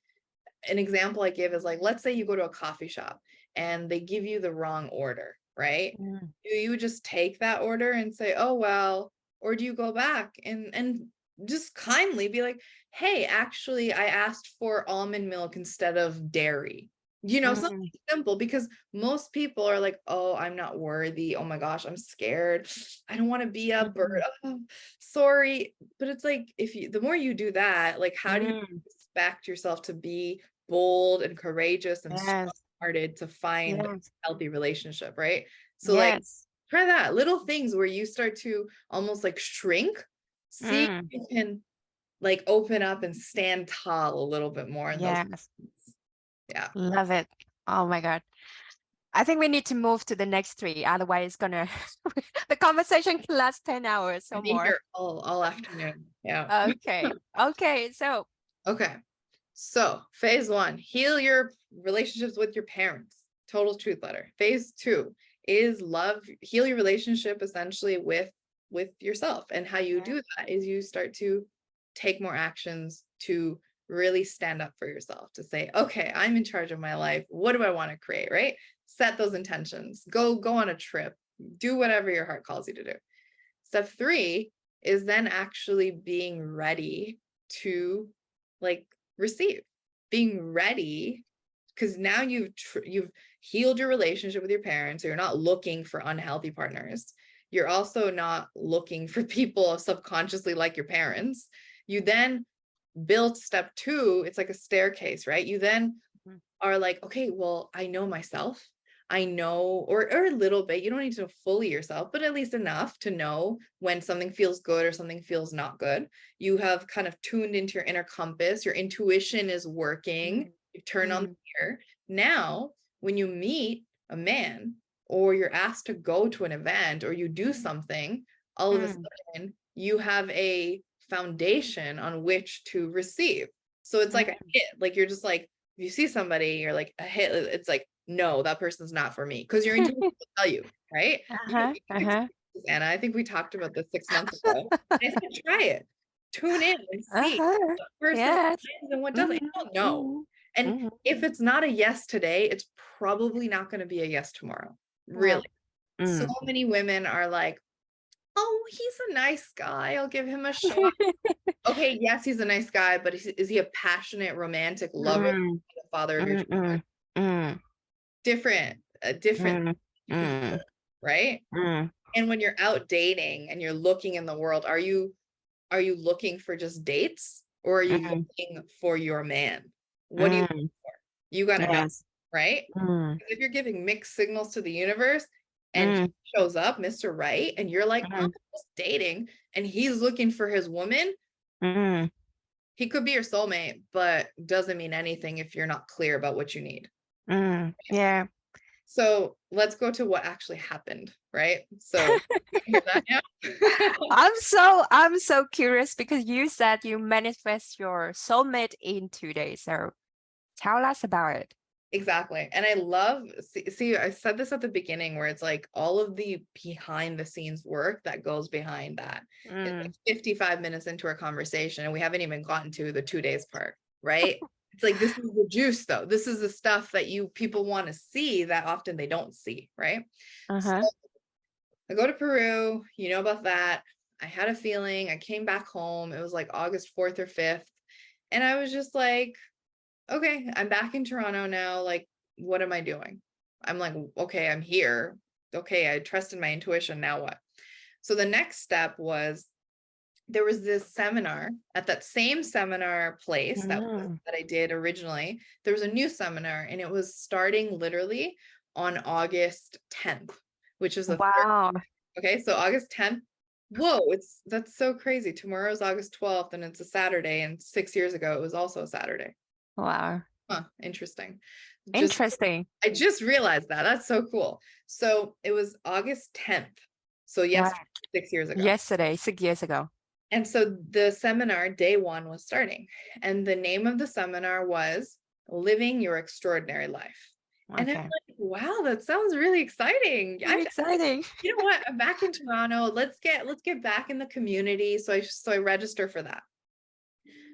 an example I give is like, let's say you go to a coffee shop and they give you the wrong order, right? mm, Do you just take that order and say, oh, well, or do you go back and just kindly be like, hey, actually, I asked for almond milk instead of dairy? Something mm, simple because most people are like, oh, I'm not worthy. Oh my gosh, I'm scared. I don't want to be a bird. mm, Oh, sorry. But it's like, the more you do that, like, how do you mm. expect yourself to be bold and courageous and Yes, strong-hearted to find a yes, healthy relationship, right? So like yes. try that little things where you start to almost like shrink, see if Mm, you can like open up and stand tall a little bit more in those. yes. Yeah. Love it. Oh my God. I think we need to move to the next three. Otherwise, it's gonna the conversation can last 10 hours I or think more. you're all afternoon. Yeah. Okay. Okay. So, Okay. So phase one, heal your relationships with your parents. Total truth letter. Phase two is heal your relationship essentially with yourself. And how you yeah. do that is you start to take more actions to really stand up for yourself, to say, okay, I'm in charge of my life. What do I want to create? Right? Set those intentions. Go on a trip. Do whatever your heart calls you to do. Step three is then actually being ready to like receive, being ready because now you've healed your relationship with your parents. So you're not looking for unhealthy partners. You're also not looking for people subconsciously like your parents. You then build step two. It's like a staircase, right? You then Mhm. are like, okay, well, I know myself. I know, or a little bit, you don't need to fully yourself, but at least enough to know when something feels good or something feels not good. You have kind of tuned into your inner compass, your intuition is working, Mm, you turn on the mm, mirror. Now, when you meet a man or you're asked to go to an event or you do something, all of a mm, sudden you have a foundation on which to receive. So it's like a mm. hit, like you're just like, if you see somebody, you're like a hit, it's like, no, that person's not for me. Because your intuition will tell you, right? Uh-huh. You can Uh-huh. experience, Anna. I think we talked about this 6 months ago. I said, try it. Tune in and see Uh-huh. what person Yes. aligns and what doesn't. Mhm, You'll know. mhm, And mhm. if it's not a yes today, it's probably not going to be a yes tomorrow. Yeah. Really. So Mm, many women are like, oh, he's a nice guy. I'll give him a shot. Okay, yes, he's a nice guy, but is he a passionate, romantic lover, Mm, the father of your mm, children? mm, mm, Different, a different, mm, for mm, sure, right? mm, And when you're out dating and you're looking in the world, are you looking for just dates or are you mm, looking for your man? What do you mm. you got to know, Yes. right? Mm, If you're giving mixed signals to the universe and he mm, shows up, Mr. Right, and you're like, oh, I'm mm, just dating, and he's looking for his woman, mm, he could be your soulmate, but doesn't mean anything if you're not clear about what you need. Yeah. So let's go to what actually happened, right? So you hear that now? I'm so curious because you said you manifest your soulmate in 2 days. So tell us about it. Exactly. And I love, see, I said this at the beginning where it's like all of the behind the scenes work that goes behind that. It's like Mm, 55 minutes into our conversation and we haven't even gotten to the 2 days part, right? It's like this is the juice though. This is the stuff that you people want to see that often they don't see, right? So uh-huh. I go to Peru, you know about that. I had a feeling, I came back home. It was like August 4th or 5th. And I was just like, okay, I'm back in Toronto now. Like, what am I doing? I'm like, okay, I'm here. Okay, I trusted my intuition. Now what? So the next step was there was this seminar at that same seminar place Mm. that I did originally. There was a new seminar and it was starting literally on August 10th, which is the third. Wow. Okay, so August 10th. Whoa, that's so crazy. Tomorrow's August 12th and it's a Saturday. And 6 years ago, it was also a Saturday. Wow. Huh, interesting. Just Interesting. I just realized that. That's so cool. So it was August 10th. So Wow. yesterday, 6 years ago. Yesterday, 6 years ago. And so the seminar, day one, was starting. And the name of the seminar was Living Your Extraordinary Life. And I'm Okay. like, wow, that sounds really exciting. Very exciting. You know what? I'm back in Toronto. Let's get back in the community. So I register for that.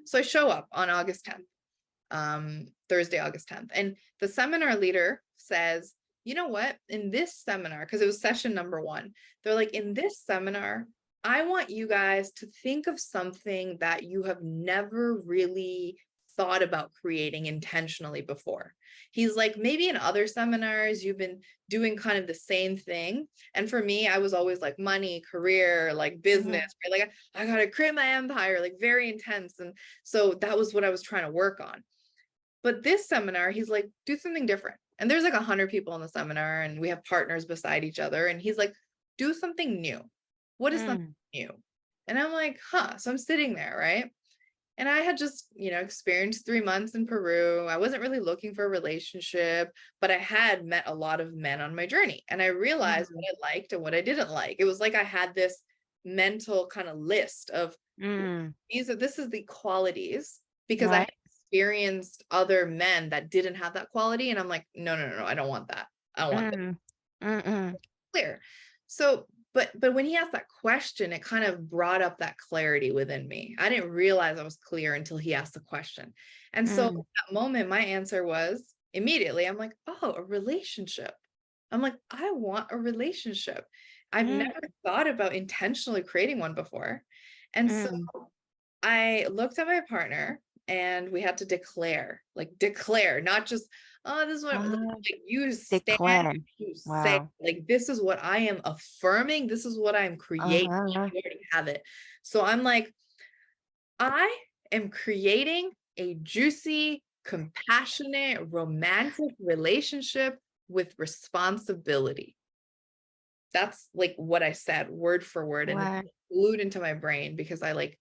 So I show up on August 10th. Thursday, August 10th. And the seminar leader says, you know what, in this seminar, because it was session number one, they're like, in this seminar, I want you guys to think of something that you have never really thought about creating intentionally before. He's like, maybe in other seminars, you've been doing kind of the same thing. And for me, I was always like money, career, like business, Mhm. right? Like I got to create my empire, like very intense. And so that was what I was trying to work on. But this seminar, he's like, do something different. And there's like 100 people in the seminar, and we have partners beside each other. And he's like, do something new. What is something Mm. new? And I'm like, huh. So I'm sitting there, right? And I had just, experienced 3 months in Peru. I wasn't really looking for a relationship, but I had met a lot of men on my journey. And I realized Mm. what I liked and what I didn't like. It was like I had this mental kind of list of Mm. this is the qualities because I Right. had experienced other men that didn't have that quality. And I'm like, no, no, no, no, I don't want that. I don't want that. Mm. Mm-mm. Clear. So, but when he asked that question, it kind of brought up that clarity within me. I didn't realize I was clear until he asked the question. And so at Mm. that moment, my answer was immediately, I'm like, oh, a relationship. I'm like, I want a relationship. I've Mm. never thought about intentionally creating one before. And so Mm. I looked at my partner and we had to declare, not just, oh, this is what like, Ah, you stand, declare. you say, Wow. like, this is what I am affirming, this is what I'm creating. Uh-huh. You already have it. So I'm like, I am creating a juicy, compassionate, romantic relationship with responsibility. That's like what I said word for word, and it's Wow. glued into my brain because I like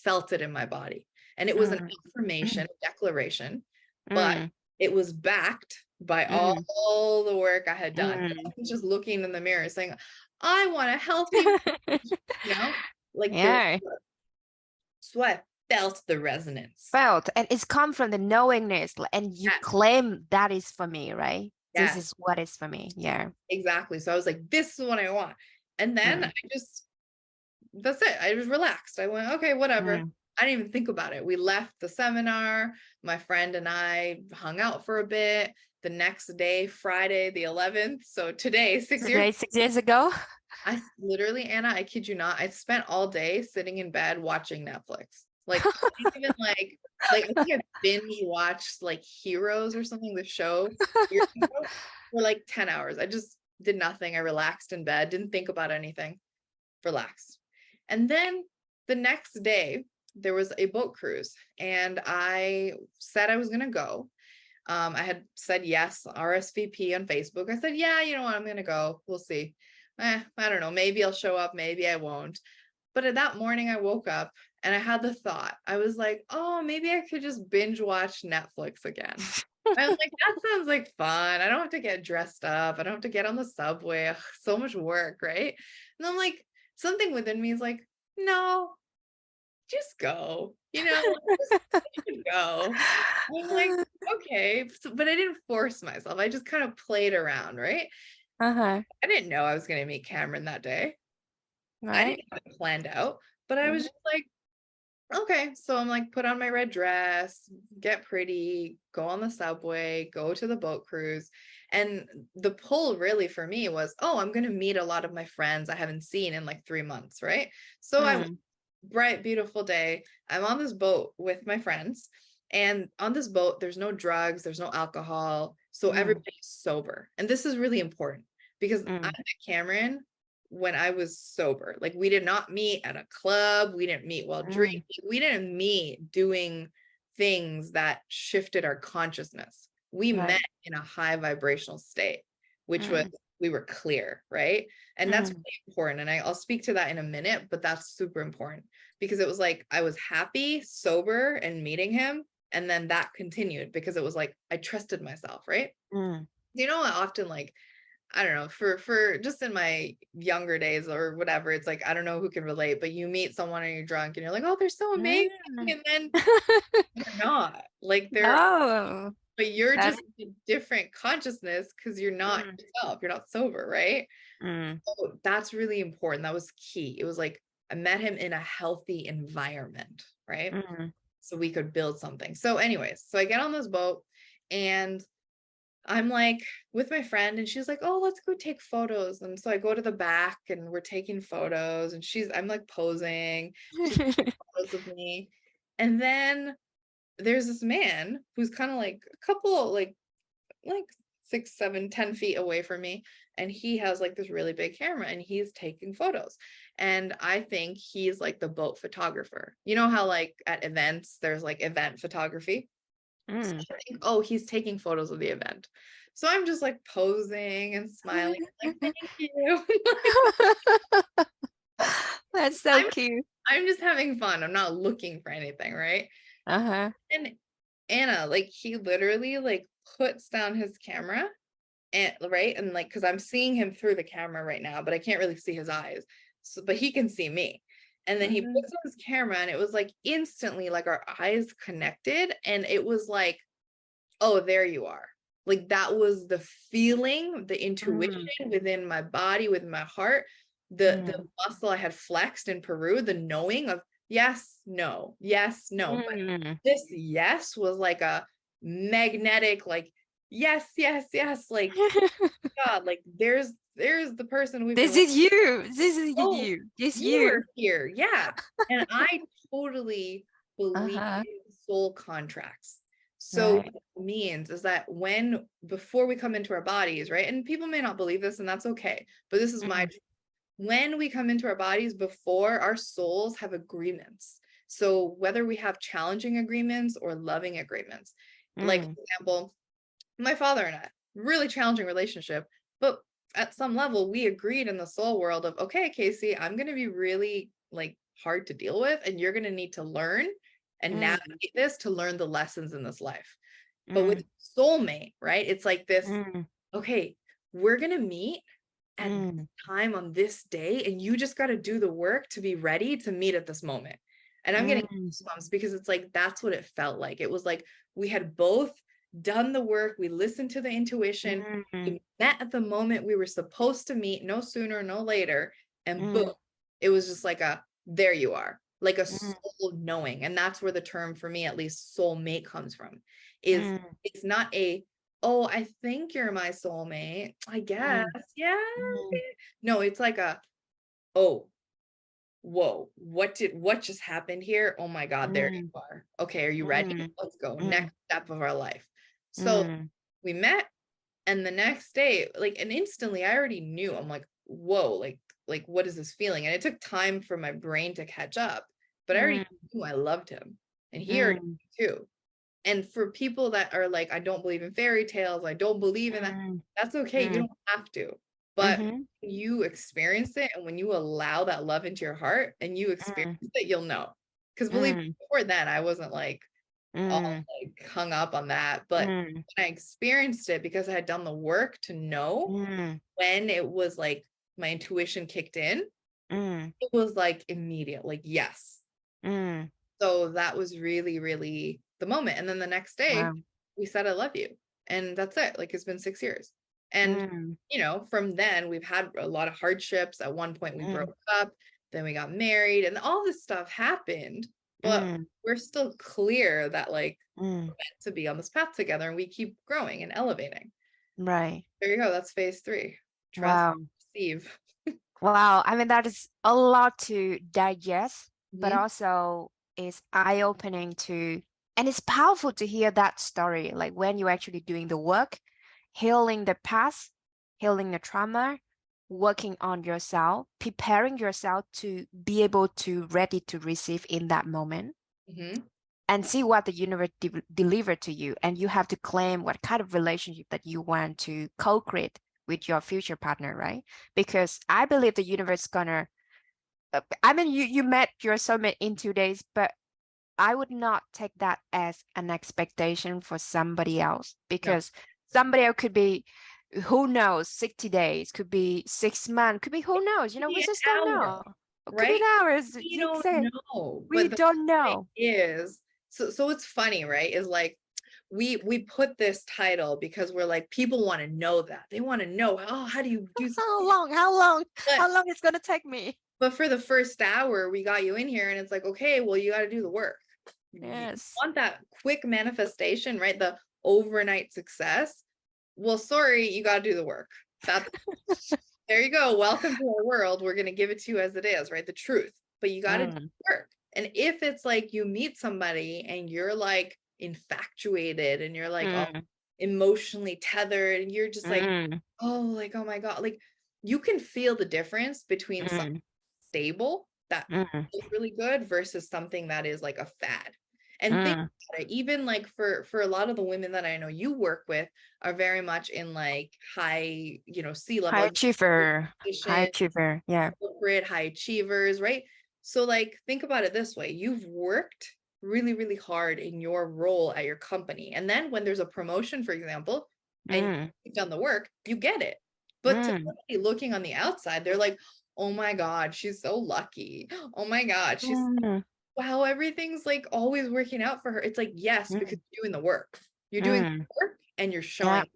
felt it in my body. And it was an Mm. affirmation, a declaration, but Mm. it was backed by Mm. all the work I had done. I Mm. was just looking in the mirror saying, I want a healthy, you know, like there. Yeah. So I felt the resonance. Felt, and it's come from the knowingness, and you Yes, claim that is for me, right? This yes, is what is for me. Yeah. exactly. So I was like, this is what I want. And then Mm. I just, that's it. I was relaxed. I went, okay, whatever. Mm. I didn't even think about it. We left the seminar. My friend and I hung out for a bit. The next day, Friday, the 11th. So today, 6 years, Today, 6 years ago. I literally, Anna, I kid you not, I spent all day sitting in bed watching Netflix. Like, I didn't even like I think I binge watched like Heroes or something, the show years ago, for like 10 hours. I just did nothing. I relaxed in bed, didn't think about anything, relaxed. And then the next day, there was a boat cruise, and I said I was going to go. I had said yes, RSVP on Facebook. I said, yeah, you know what, I'm going to go. We'll see. I don't know. Maybe I'll show up. Maybe I won't. But at that morning, I woke up and I had the thought. I was like, oh, maybe I could just binge watch Netflix again. I was like, that sounds like fun. I don't have to get dressed up. I don't have to get on the subway. Ugh, so much work, right? And I'm like, something within me is like, no, just go, just go. I'm like, okay. But I didn't force myself. I just kind of played around, right? Uh-huh. I didn't know I was going to meet Cameron that day. I Right. didn't have it planned out, but I was Mhm. just like, okay. So I'm like, put on my red dress, get pretty, go on the subway, go to the boat cruise. And the pull really for me was, oh, I'm going to meet a lot of my friends I haven't seen in like 3 months, right? So I Mm, bright, beautiful day. I'm on this boat with my friends. And on this boat, there's no drugs, there's no alcohol. So mm, everybody's sober. And this is really important because I mm, met Cameron when I was sober. Like, we did not meet at a club, we didn't meet while drinking, mm. we didn't meet doing things that shifted our consciousness. We met Right. in a high vibrational state, which was Mm, we were clear, right? And that's mm, really important. And I'll speak to that in a minute, but that's super important because it was like I was happy, sober, and meeting him. And then that continued because it was like I trusted myself, right? mm. I often like, I don't know, for just in my younger days or whatever, it's like I don't know who can relate, but you meet someone and you're drunk and you're like, oh, they're so amazing. Mm. And then they're not. Like they're Oh, but you're that just a different consciousness because you're not mm, yourself, you're not sober, right? mm, So that's really important. That was key. It was like I met him in a healthy environment, right? mm. So we could build something. So, anyways, so I get on this boat and I'm like with my friend, and she's like, oh, let's go take photos. And so I go to the back and we're taking photos, and I'm like posing. She's taking photos of me. And then there's this man who's kind of like a couple, like 6, 7, 10 feet away from me. And he has like this really big camera and he's taking photos. And I think he's like the boat photographer. You know how like at events, there's like event photography. So Mm. I think, oh, he's taking photos of the event. So I'm just like posing and smiling, like, thank you. That's so I'm cute. I'm just having fun. I'm not looking for anything, right? Uh-huh. And Anna, like he literally like puts down his camera and right and like because I'm seeing him through the camera right now, but I can't really see his eyes, so but he can see me. And then he Mhm. puts on his camera and it was like instantly like our eyes connected, and it was like, oh, there you are. Like that was the feeling, the Mm, intuition within my body, within my heart, the mm, muscle I had flexed in Peru, the knowing of yes, no, yes, no. But mm. this yes was like a magnetic, like yes, yes, yes, like God, like there's the person we've been This waiting. is you. This is Oh, you. This you you. were here. Yeah. And I totally believe Uh-huh. in soul contracts. So Right. what it means is that before we come into our bodies, right? And people may not believe this, and that's okay. But this is my Mm, truth. When we come into our bodies, before our souls have agreements. So whether we have challenging agreements or loving agreements, like mm, for example, my father and I, really challenging relationship, but at some level we agreed in the soul world of, okay, Kacy, I'm going to be really like hard to deal with, and you're going to need to learn and mm, navigate this to learn the lessons in this life. But with mm, soulmate, right, it's like this, mm, okay, we're going to meet at this mm, time on this day, and you just got to do the work to be ready to meet at this moment. And I'm getting mm, goosebumps because it's like that's what it felt like. It was like we had both done the work, we listened to the intuition, mm, we met at the moment we were supposed to meet, no sooner, no later, and boom, mm, it was just like a there you are. like a mm, soul knowing. And that's where the term, for me at least, soulmate comes from, is mm, it's not a, oh, I think you're my soulmate, I guess. mm, Yeah. mm, No, it's like a, oh, whoa, what just happened here? Oh my God, there mm, you are. Okay, are you ready? mm, Let's go. mm, Next step of our life. So mm, we met, and the next day, like, and instantly I already knew. I'm like, whoa, like what is this feeling? And it took time for my brain to catch up, but I already mm, knew I loved him. And he already mm, knew too. And for people that are like, I don't believe in fairy tales, I don't believe in that, mm, that's okay. You mm, don't have to. But mhm, when you experience it, and when you allow that love into your heart and you experience mm, it, you'll know. Because believe me, mm, before then, I wasn't like all mm, like hung up on that. But mm, when I experienced it, because I had done the work to know mm, when it was like my intuition kicked in, mm, it was like immediate, like, yes. mm. So that was really, really the moment. And then the next day, Wow. we said, I love you. And that's it. Like, it's been 6 years. And, Mm, from then, we've had a lot of hardships. At one point, we mm, broke up, then we got married, and all this stuff happened. But mm, we're still clear that, like, mm. meant to be on this path together, and we keep growing and elevating. Right. There you go. That's phase 3. Trust, Wow. receive. Wow. I mean, that is a lot to digest, but Mhm. also is eye-opening to, and it's powerful to hear that story, like when you're actually doing the work, healing the past, healing the trauma, working on yourself, preparing yourself to be able to ready to receive in that moment Mhm. and see what the universe deliver to you. And you have to claim what kind of relationship that you want to co-create with your future partner, right? Because I believe the universe is gonna, I mean, you met your soulmate in 2 days, but I would not take that as an expectation for somebody else, No. because somebody else could be, who knows, 60 days, could be 6 months, could be who knows, Could we be an just don't hour, know. It could be right? hours. We You don't say, know. we But the don't thing know. is, so it's funny, right? Is like, we put this title because we're like, people want to know that. They want to know, oh, how do you do How something? long? How long? But How long it's gonna take me? for the first hour, we got you in here, and it's like, okay, well, you got to do the work. You Yes. want that quick manifestation, right? The overnight success. Well, sorry, you got to do the work. That's There you go. Welcome to our world. We're going to give it to you as it is, right? The truth. But you got to do Mm, the work. And if it's like you meet somebody and you're like infatuated and you're like, oh, mm, emotionally tethered, and you're just like, mm, oh, like, oh my God, like, you can feel the difference between something mm, stable that mm, feels really good versus something that is like a fad. And think mm. about it, even like for a lot of the women that I know you work with are very much in like high, High C-level achiever. High position, achiever. Yeah. corporate high achievers, right? So like, think about it this way. You've worked really, really hard in your role at your company. And then when there's a promotion, for example, and Mm, you've done the work, you get it. But to mm, somebody looking on the outside, they're like, oh my God, she's so lucky. Oh my God, she's, mm, wow, everything's like always working out for her. It's like, yes, because mm, you're doing the work. You're doing mm. the work and you're Yeah. showing.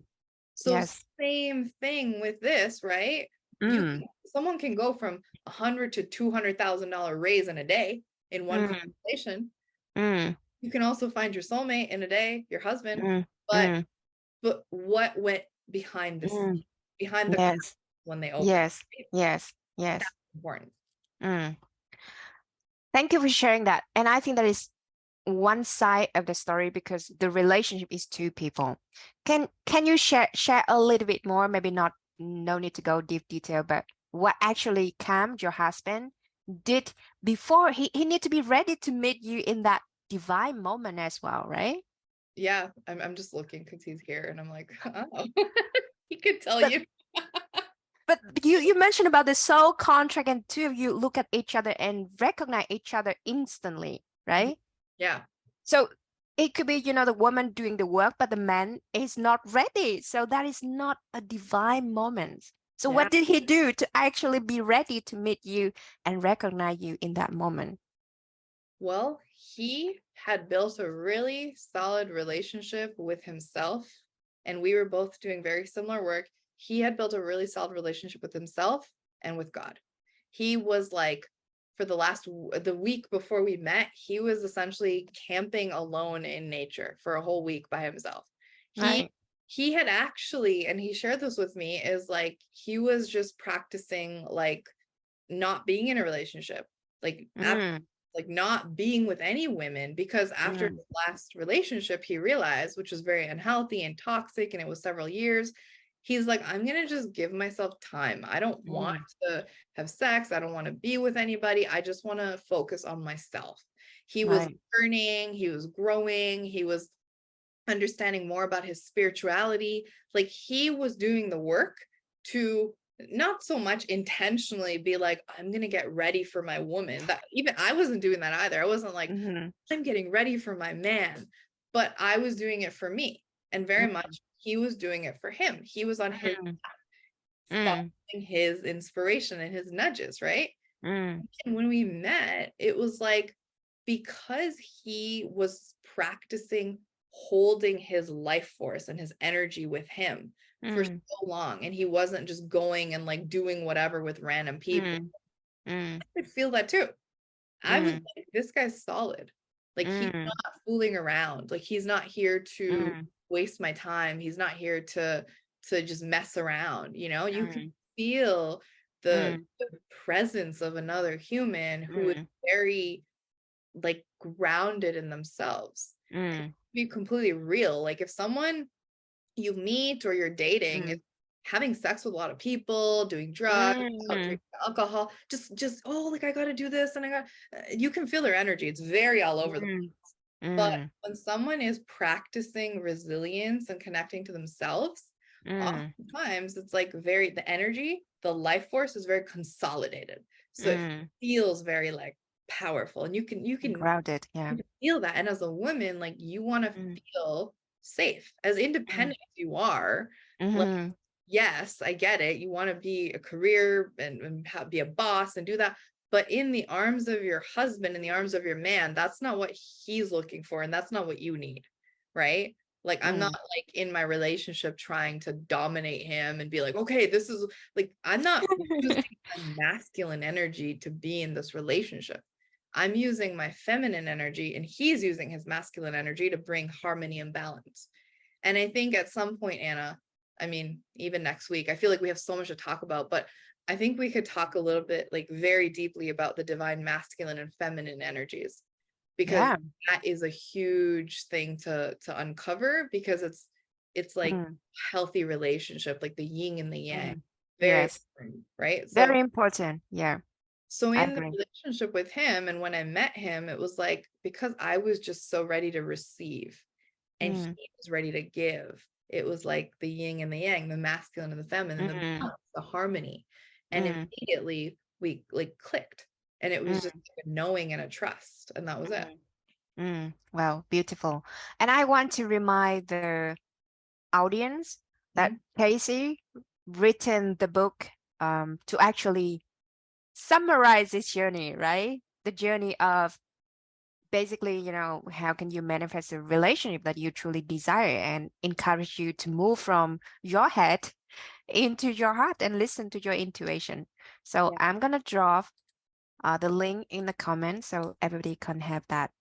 So Yes. same thing with this, right? Mm, Someone can go from 100 to $200,000 raise in a day in one mm, conversation. mm, You can also find your soulmate in a day, your husband. mm, But mm, what went behind this, mm. behind the curtain Yes. when they open? Yes. Yes. Yes. Important. Mm. Thank you for sharing that. And I think that is one side of the story, because the relationship is two people. Can you share a little bit more? Maybe not, no need to go deep detail, but what actually Cam, your husband, did before he need to be ready to meet you in that divine moment as well, right? Yeah, I'm just looking because he's here, and I'm like, oh, he could tell But you. but you mentioned about the soul contract, and two of you look at each other and recognize each other instantly, Mhm. right? Yeah. So it could be, the woman doing the work, but the man is not ready. So that is not a divine moment. So Yeah. what did he do to actually be ready to meet you and recognize you in that moment? Well, he had built a really solid relationship with himself, and we were both doing very similar work. He had built a really solid relationship with himself and with God. He was like for the week before we met, he was essentially camping alone in nature for a whole week by himself. He Right. he had actually, and he shared this with me, is like he was just practicing like not being in a relationship, like Mm, like not being with any women, because after mm, his last relationship he realized, which was very unhealthy and toxic, and it was several years, he's like, I'm gonna just give myself time. I don't want mm, to have sex, I don't want to be with anybody, I just want to focus on myself. He was right. learning, he was growing, he was understanding more about his spirituality. Like he was doing the work to not so much intentionally be like, I'm going to get ready for my woman. That even I wasn't doing that either. I wasn't like, Mm-hmm. I'm getting ready for my man, but I was doing it for me. And very Mm, much he was doing it for him. He was on his mm, following mm, his inspiration and his nudges, right? mm, And when we met, it was like, because he was practicing holding his life force and his energy with him for mm, so long, and he wasn't just going and like doing whatever with random people. mm, mm, I could feel that too. I was mm, like, this guy's solid. Like he's mm, not fooling around. Like he's not here to mm, waste my time. He's not here to just mess around. You know, you can mm, feel mm, the presence of another human who is mm, very like grounded in themselves. And mm, be completely real. Like if someone you meet or you're dating is mm, having sex with a lot of people, doing drugs, out mm, drinking alcohol, just oh, like I got to do this, and I got you can feel their energy. It's very all over the mm, but mm, when someone is practicing resilience and connecting to themselves, mm, oftentimes it's like very the energy, the life force is very consolidated. So it mm. feels very like powerful. And Grounded. you Yeah. can feel that. And as a woman, like you want to Mm, feel safe, as mm, independent as you are. Like, mm, yes, I get it. You want to be a career and be a boss and do that. But in the arms of your husband, in the arms of your man, that's not what he's looking for. And that's not what you need. Right. Like, I'm not mm, like in my relationship trying to dominate him and be like, okay, this is like, I'm not using my masculine energy to be in this relationship. I'm using my feminine energy and he's using his masculine energy to bring harmony and balance. And I think at some point, Anna, I mean, even next week, I feel like we have so much to talk about, but I think we could talk a little bit like very deeply about the divine masculine and feminine energies, because yeah. that is a huge thing to uncover, because it's like Mm, healthy relationship, like the yin and the yang. mm. Very Yes. important, right? Very important. Yeah. So I in the agree. relationship with him, and when I met him, it was like because I was just so ready to receive and he Mm, was ready to give. It was like the yin and the yang, the masculine and the feminine, the mm, balance, the harmony. And mm, immediately we like clicked. And it was just mm, like a knowing and a trust. And that was it. mm, Wow, beautiful. And I want to remind the audience that Mhm. Casey written the book to actually summarize this journey, right? The journey of basically, how can you manifest a relationship that you truly desire and encourage you to move from your head into your heart and listen to your intuition. So Yeah. I'm gonna drop the link in the comments so everybody can have that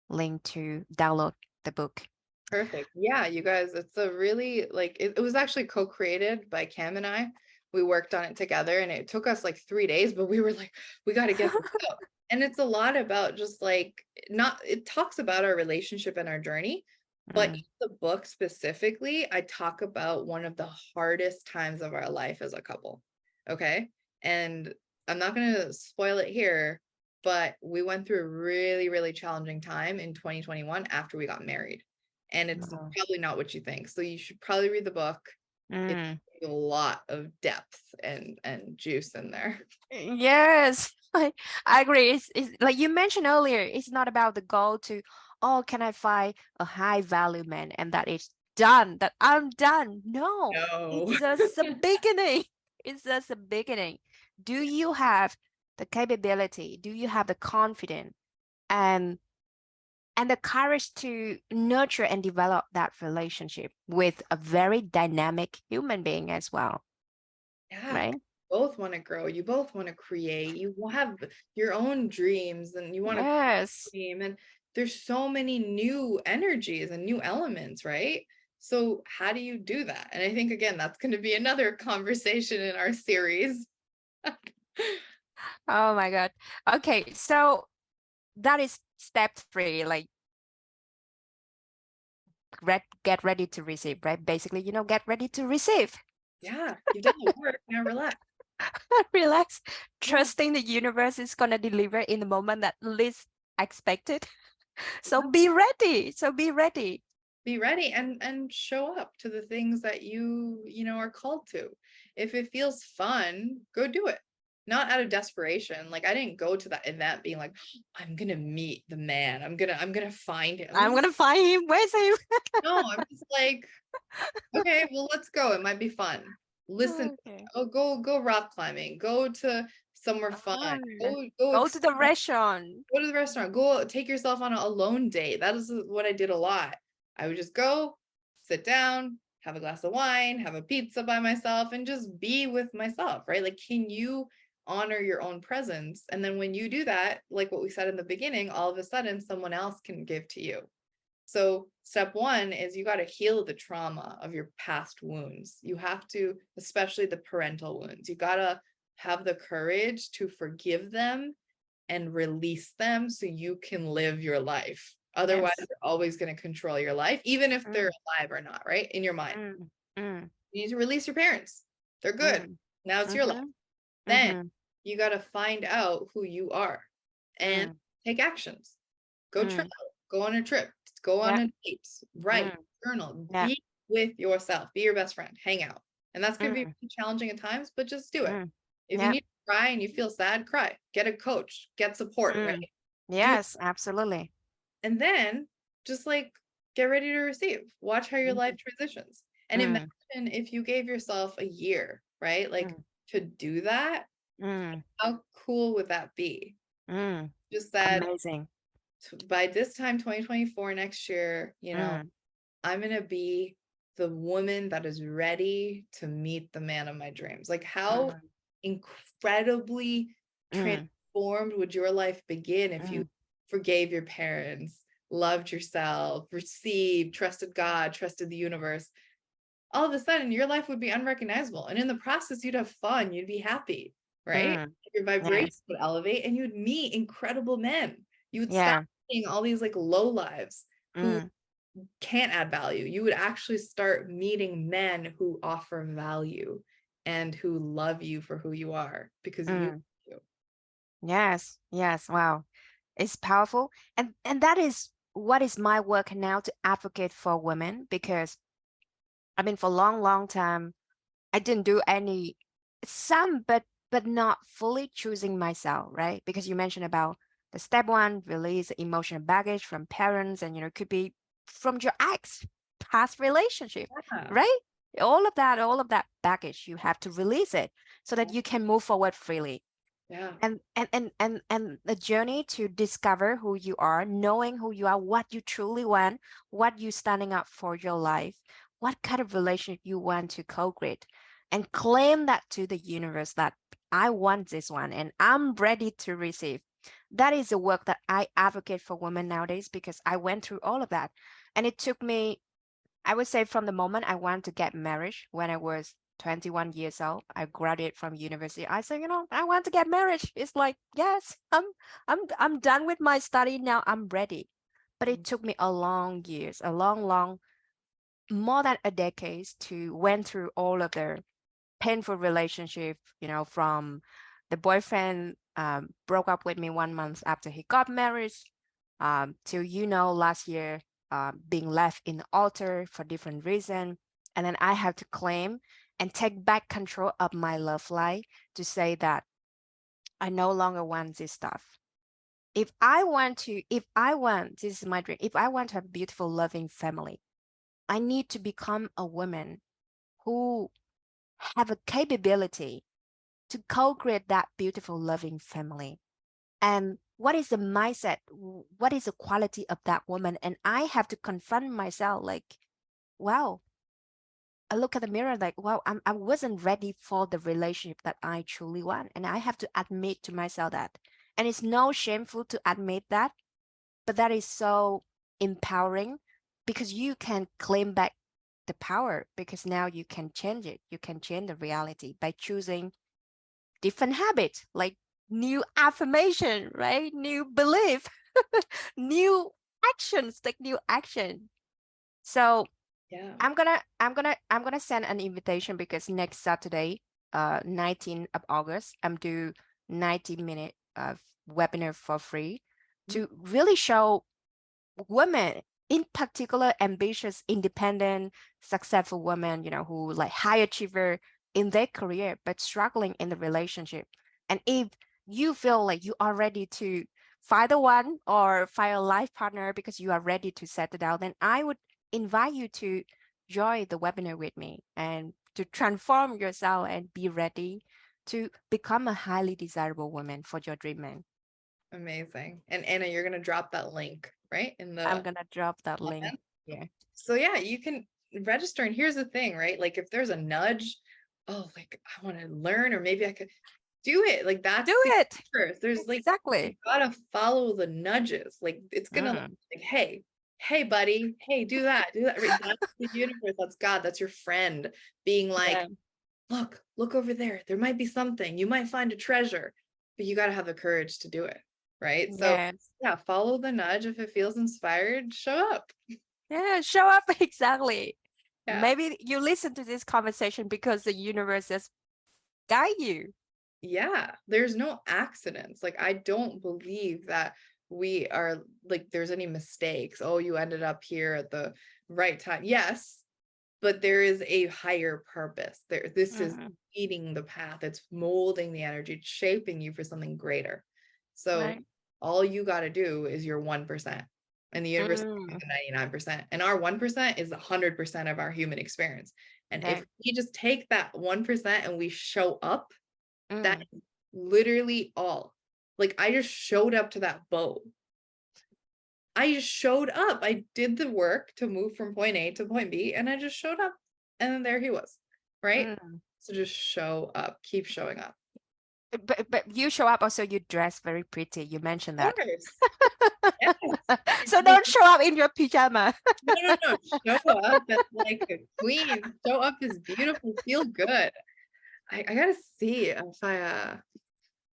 link to download the book. Perfect. Yeah, you guys, it's a really like it was actually co-created by Cam and I. We worked on it together and it took us like 3 days, but we were like, we got to get this out. And it's a lot about just like not it talks about our relationship and our journey, but in Mm, the book specifically, I talk about one of the hardest times of our life as a couple. Okay. And I'm not gonna spoil it here, but we went through a really, really challenging time in 2021 after we got married, and it's wow. probably not what you think. So you should probably read the book. It's Mm. a lot of depth and juice in there. Yes, I agree. It's like you mentioned earlier, it's not about the goal to, oh, can I find a high value man and that is done, that I'm done. No, No. it's just a beginning. It's just a beginning. Do you have the capability? Do you have the confidence and the courage to nurture and develop that relationship with a very dynamic human being as well, Yeah. right? both want to grow, you both want to create, you have your own dreams and you want to Yes. dream, and there's so many new energies and new elements, right? So how do you do that? And I think again that's going to be another conversation in our series. Oh my God. Okay, so that is step three, like get ready to receive, right? Basically, get ready to receive. Yeah, you've done the work, now relax. Relax, Yeah, trusting the universe is gonna deliver in the moment that least expected. So yeah. be ready. So be ready. Be ready and show up to the things that you know are called to. If it feels fun, go do it. Not out of desperation. Like I didn't go to that event being like, I'm gonna meet the man, I'm gonna find I'm him. gonna find him. Where's him? No, I'm just like, okay, well, let's go. It might be fun. Listen, Okay. oh, go rock climbing, go to somewhere fun, Ah, go go to the restaurant. go to the restaurant, go take yourself on a alone date. That is what I did a lot. I would just go, sit down, have a glass of wine, have a pizza by myself, and just be with myself, right? Like, can you honor your own presence? And then when you do that, like what we said in the beginning, all of a sudden someone else can give to you. So, step one is you got to heal the trauma of your past wounds. You have to, especially the parental wounds, you got to have the courage to forgive them and release them so you can live your life. Otherwise, Yes. they're always going to control your life, even if they're Mm, alive or not, right? In your mind. mm, mm, You need to release your parents. They're good. mm, Now it's your life. mm-hmm, Then mm-hmm, you got to find out who you are and mm, take actions. Go travel, mm. go on a trip, go on Yeah. a date, write, Mm, journal, yeah. be with yourself, be your best friend, hang out. And that's going to be Mm, really challenging at times, but just do it. mm. If you Yeah. need to cry and you feel sad, cry. Get a coach, get support, right? Mm. Do, Yes, absolutely. and then just like get ready to receive. Watch how your life Mm, transitions. And mm, imagine if you gave yourself a year, right? Like mm, to do that, mm, how cool would that be? mm. Just that Amazing. by this time, 2024, next year, Mm, I'm going to be the woman that is ready to meet the man of my dreams. Like, how mm, incredibly mm, transformed would your life begin if you mm, forgave your parents, loved yourself, received, trusted God, trusted the universe? All of a sudden, your life would be unrecognizable. And in the process, you'd have fun, you'd be happy, right? mm. Your vibration Yes. would elevate and you'd meet incredible men. You would stop Yeah. seeing all these like low lives who Mm, can't add value. You would actually start meeting men who offer value and who love you for who you are because you mm. do. Yes. Yes. Wow. It's powerful. And that is what is my work now to advocate for women because I mean for a long, long time I didn't do any some but not fully choosing myself, right? Because you mentioned about the step one, release emotional baggage from parents and it could be from your ex past relationship, Yeah. right? All of that baggage, you have to release it so that you can move forward freely. Yeah. And the journey to discover who you are, knowing who you are, what you truly want, what you standing up for your life, what kind of relationship you want to co-create, and claim that to the universe that I want this one and I'm ready to receive. That is the work that I advocate for women nowadays because I went through all of that. And it took me, I would say from the moment I wanted to get married when I was 21 years old, I graduated from university. I said, I want to get married. It's like, yes, I'm done with my study now. I'm ready. But it took me a long years, a long, more than a decade to went through all of the painful relationship, from the boyfriend broke up with me 1 month after he got married, till last year being left in the altar for different reason, and then I have to claim and take back control of my love life to say that I no longer want this stuff. If I want, this is my dream. If I want to have a beautiful, loving family, I need to become a woman who have a capability to co-create that beautiful, loving family. And what is the mindset? What is the quality of that woman? And I have to confront myself like, wow, I look at the mirror like, wow, I wasn't ready for the relationship that I truly want. And I have to admit to myself that. And it's no shameful to admit that, but that is so empowering because you can claim back the power because now you can change it. You can change the reality by choosing different habits, like new affirmation, right? New belief, new actions, like new action. So Yeah. I'm gonna send an invitation because next Saturday, 19th of August, I'm do 90-minute of webinar for free Mhm. to really show women, in particular ambitious, independent, successful women, who like high achiever in their career but struggling in the relationship. And if you feel like you are ready to find the one or find a life partner because you are ready to settle down, then I would invite you to join the webinar with me and to transform yourself and be ready to become a highly desirable woman for your dream man. Amazing. And Anna, you're going to drop that link, right? In I'm the gonna drop that link comment. here. So yeah, you can register. And here's the thing, right? Like if there's a nudge, oh, like I want to learn, or maybe I could do it. Like Do that's the it. first. There's like you Exactly. gotta follow the nudges. Like it's gonna Mm, like, hey, buddy, hey, do that. Right? That's the universe. That's God. That's your friend being like, yeah. look over there. There might be something. You might find a treasure, but you gotta have the courage to do it. Right. So Yes. yeah, follow the nudge. If it feels inspired, show up. Yeah. Show up. Exactly. Yeah. Maybe you listen to this conversation because the universe has guide you. Yeah, there's no accidents. Like, I don't believe that we are like, there's any mistakes. Oh, you ended up here at the right time. Yes, but there is a higher purpose. This is Mm, leading the path. It's molding the energy, it's shaping you for something greater. So right. all you got to do is your 1%. And the universe is Mm, the 99%. And our 1% is 100% of our human experience. And if right. we just take that 1% and we show up, that Mm, is literally all. Like I just showed up to that boat. I just showed up. I did the work to move from point A to point B and I just showed up. And then there he was. Right? mm. So just show up. Keep showing up. But you show up also. You dress very pretty. You mentioned Of that. course. Yes. So don't show up in your pajama. No, no, no. Show up as like a queen. Show up as beautiful. Feel good. I gotta see if I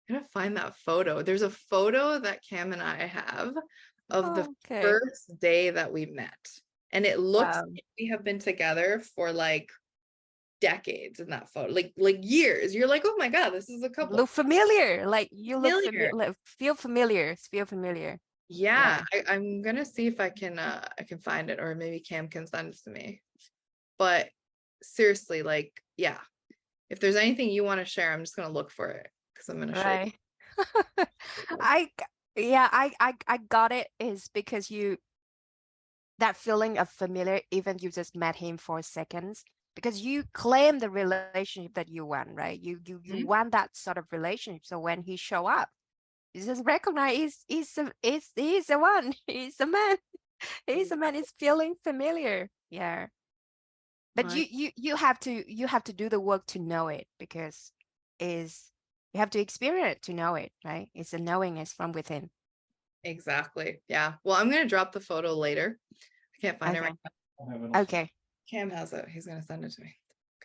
gotta find that photo. There's a photo that Cam and I have of the Okay. first day that we met. And it looks Wow. like we have been together for like decades in that photo, like years. You're like, oh my God, this is a couple. Look familiar. Like you look familiar. Familiar. Like, feel familiar. Feel familiar. Yeah, Yeah. I'm gonna see if I can find it, or maybe Cam can send it to me. But seriously, like, yeah, if there's anything you want to share, I'm just gonna look for it because I'm gonna show Right. you. Yeah, I got it is because that feeling of familiar, even you just met him for seconds, because you claim the relationship that you want, right? You Mhm. want that sort of relationship. So when he show up, you just recognize he's the one, he's the man, he's the man. It's feeling familiar. Yeah. But My- you have to do the work to know it because is you have to experience it to know it, right? It's a knowing is from within. Exactly. Yeah. Well, I'm gonna drop the photo later. I can't find it right Okay. now. Okay. Cam has it. He's gonna send it to me.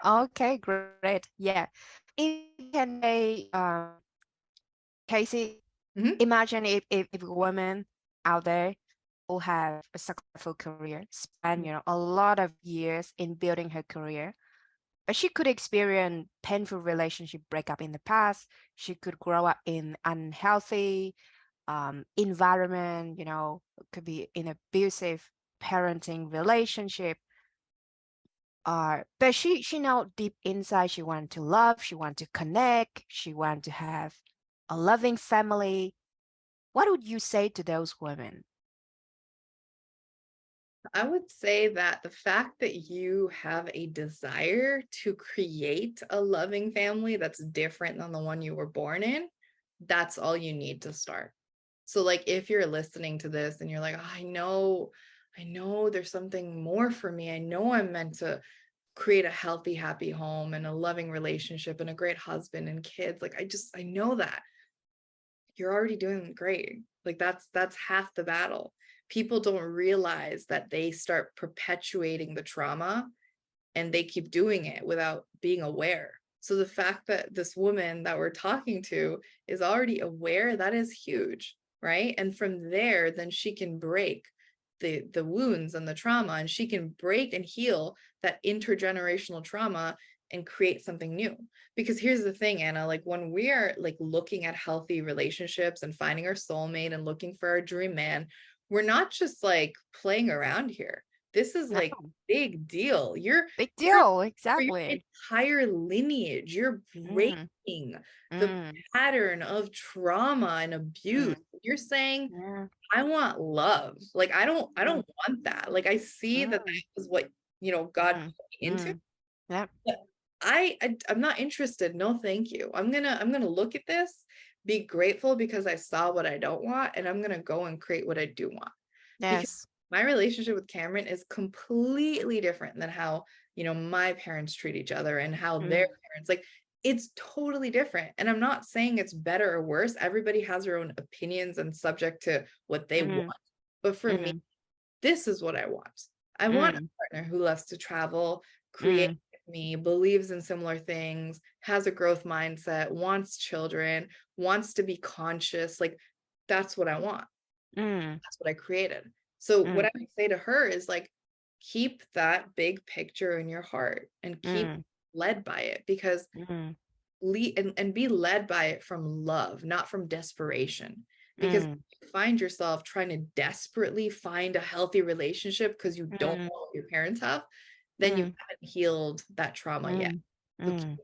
Okay, great. Yeah. If you can say, Casey, Mhm. imagine if a woman out there who have a successful career, spend, a lot of years in building her career, but she could experience painful relationship breakup in the past. She could grow up in unhealthy environment, could be in abusive parenting relationship. But she know deep inside she want to love, she want to connect, she want to have a loving family. What would you say to those women? I would say that the fact that you have a desire to create a loving family that's different than the one you were born in, that's all you need to start. So like if you're listening to this and you're like, oh, I know there's something more for me. I know I'm meant to create a healthy, happy home and a loving relationship and a great husband and kids. Like I know that you're already doing great. Like that's half the battle. People don't realize that they start perpetuating the trauma and they keep doing it without being aware. So the fact that this woman that we're talking to is already aware, that is huge, right? And from there, then she can break the wounds and the trauma, and she can break and heal that intergenerational trauma and create something new. Because here's the thing, Anna, like when we are like looking at healthy relationships and finding our soulmate and looking for our dream man, we're not just like playing around here. This is No, like big deal. big You're deal. for your Exactly. entire lineage, you're Mm, breaking the mm, pattern of trauma and abuse. mm, You're saying, yeah, I want love. Like I mm, don't want that. Like I see that mm, that is what, God mm, put me into. mm. Yep. But I'm not interested. No, thank you. I'm gonna look at this, be grateful because I saw what I don't want, and I'm gonna go and create what I do want. Because Yes. my relationship with Cameron is completely different than how, my parents treat each other and how their Mm, parents, like, it's totally different. And I'm not saying it's better or worse. Everybody has their own opinions and subject to what they want. mm, But for me, mm, this is what I want. I want a mm, partner who loves to travel, create mm, with me, believes in similar things, has a growth mindset, wants children, wants to be conscious. Like, that's what I want. mm, That's what I created. So what mm, I would say to her is like, keep that big picture in your heart and keep mm, led by it, because mm, lead and be led by it from love, not from desperation. Because mm, you find yourself trying to desperately find a healthy relationship because you don't mm, know what your parents have, then you mm, haven't healed that trauma yet. mm, So mm,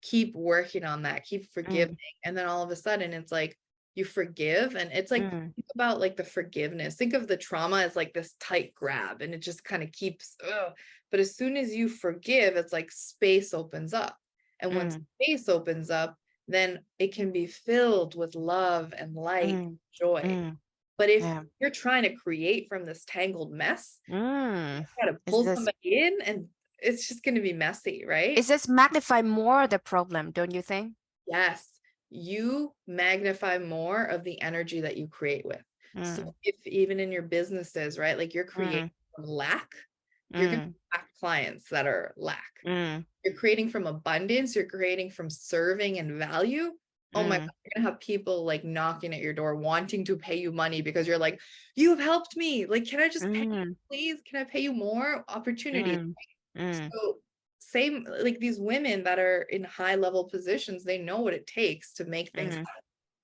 keep working on that, keep forgiving. mm, And then all of a sudden it's like you forgive, and it's like, mm, think about like the forgiveness. Think of the trauma as like this tight grab and it just kind of keeps, ugh. But as soon as you forgive, it's like space opens up. And when mm, space opens up, then it can be filled with love and light, mm, joy. mm. But if Yeah. you're trying to create from this tangled mess, Mm. try to Is pull this somebody in, and it's just going to be messy, right? is this magnify more the problem, don't you think? Yes, you magnify more of the energy that you create with. So Mm, if even in your businesses, right, like you're creating mm, from lack, you're going to mm, attract clients that are lack. mm, You're creating from abundance, you're creating from serving and value. Oh my God, mm, you're gonna have people like knocking at your door wanting to pay you money because you're like, you've helped me. Like, can I just pay you, mm, please? Can I pay you more? Opportunities. mm, mm, So same like these women that are in high level positions, they know what it takes to make things mm,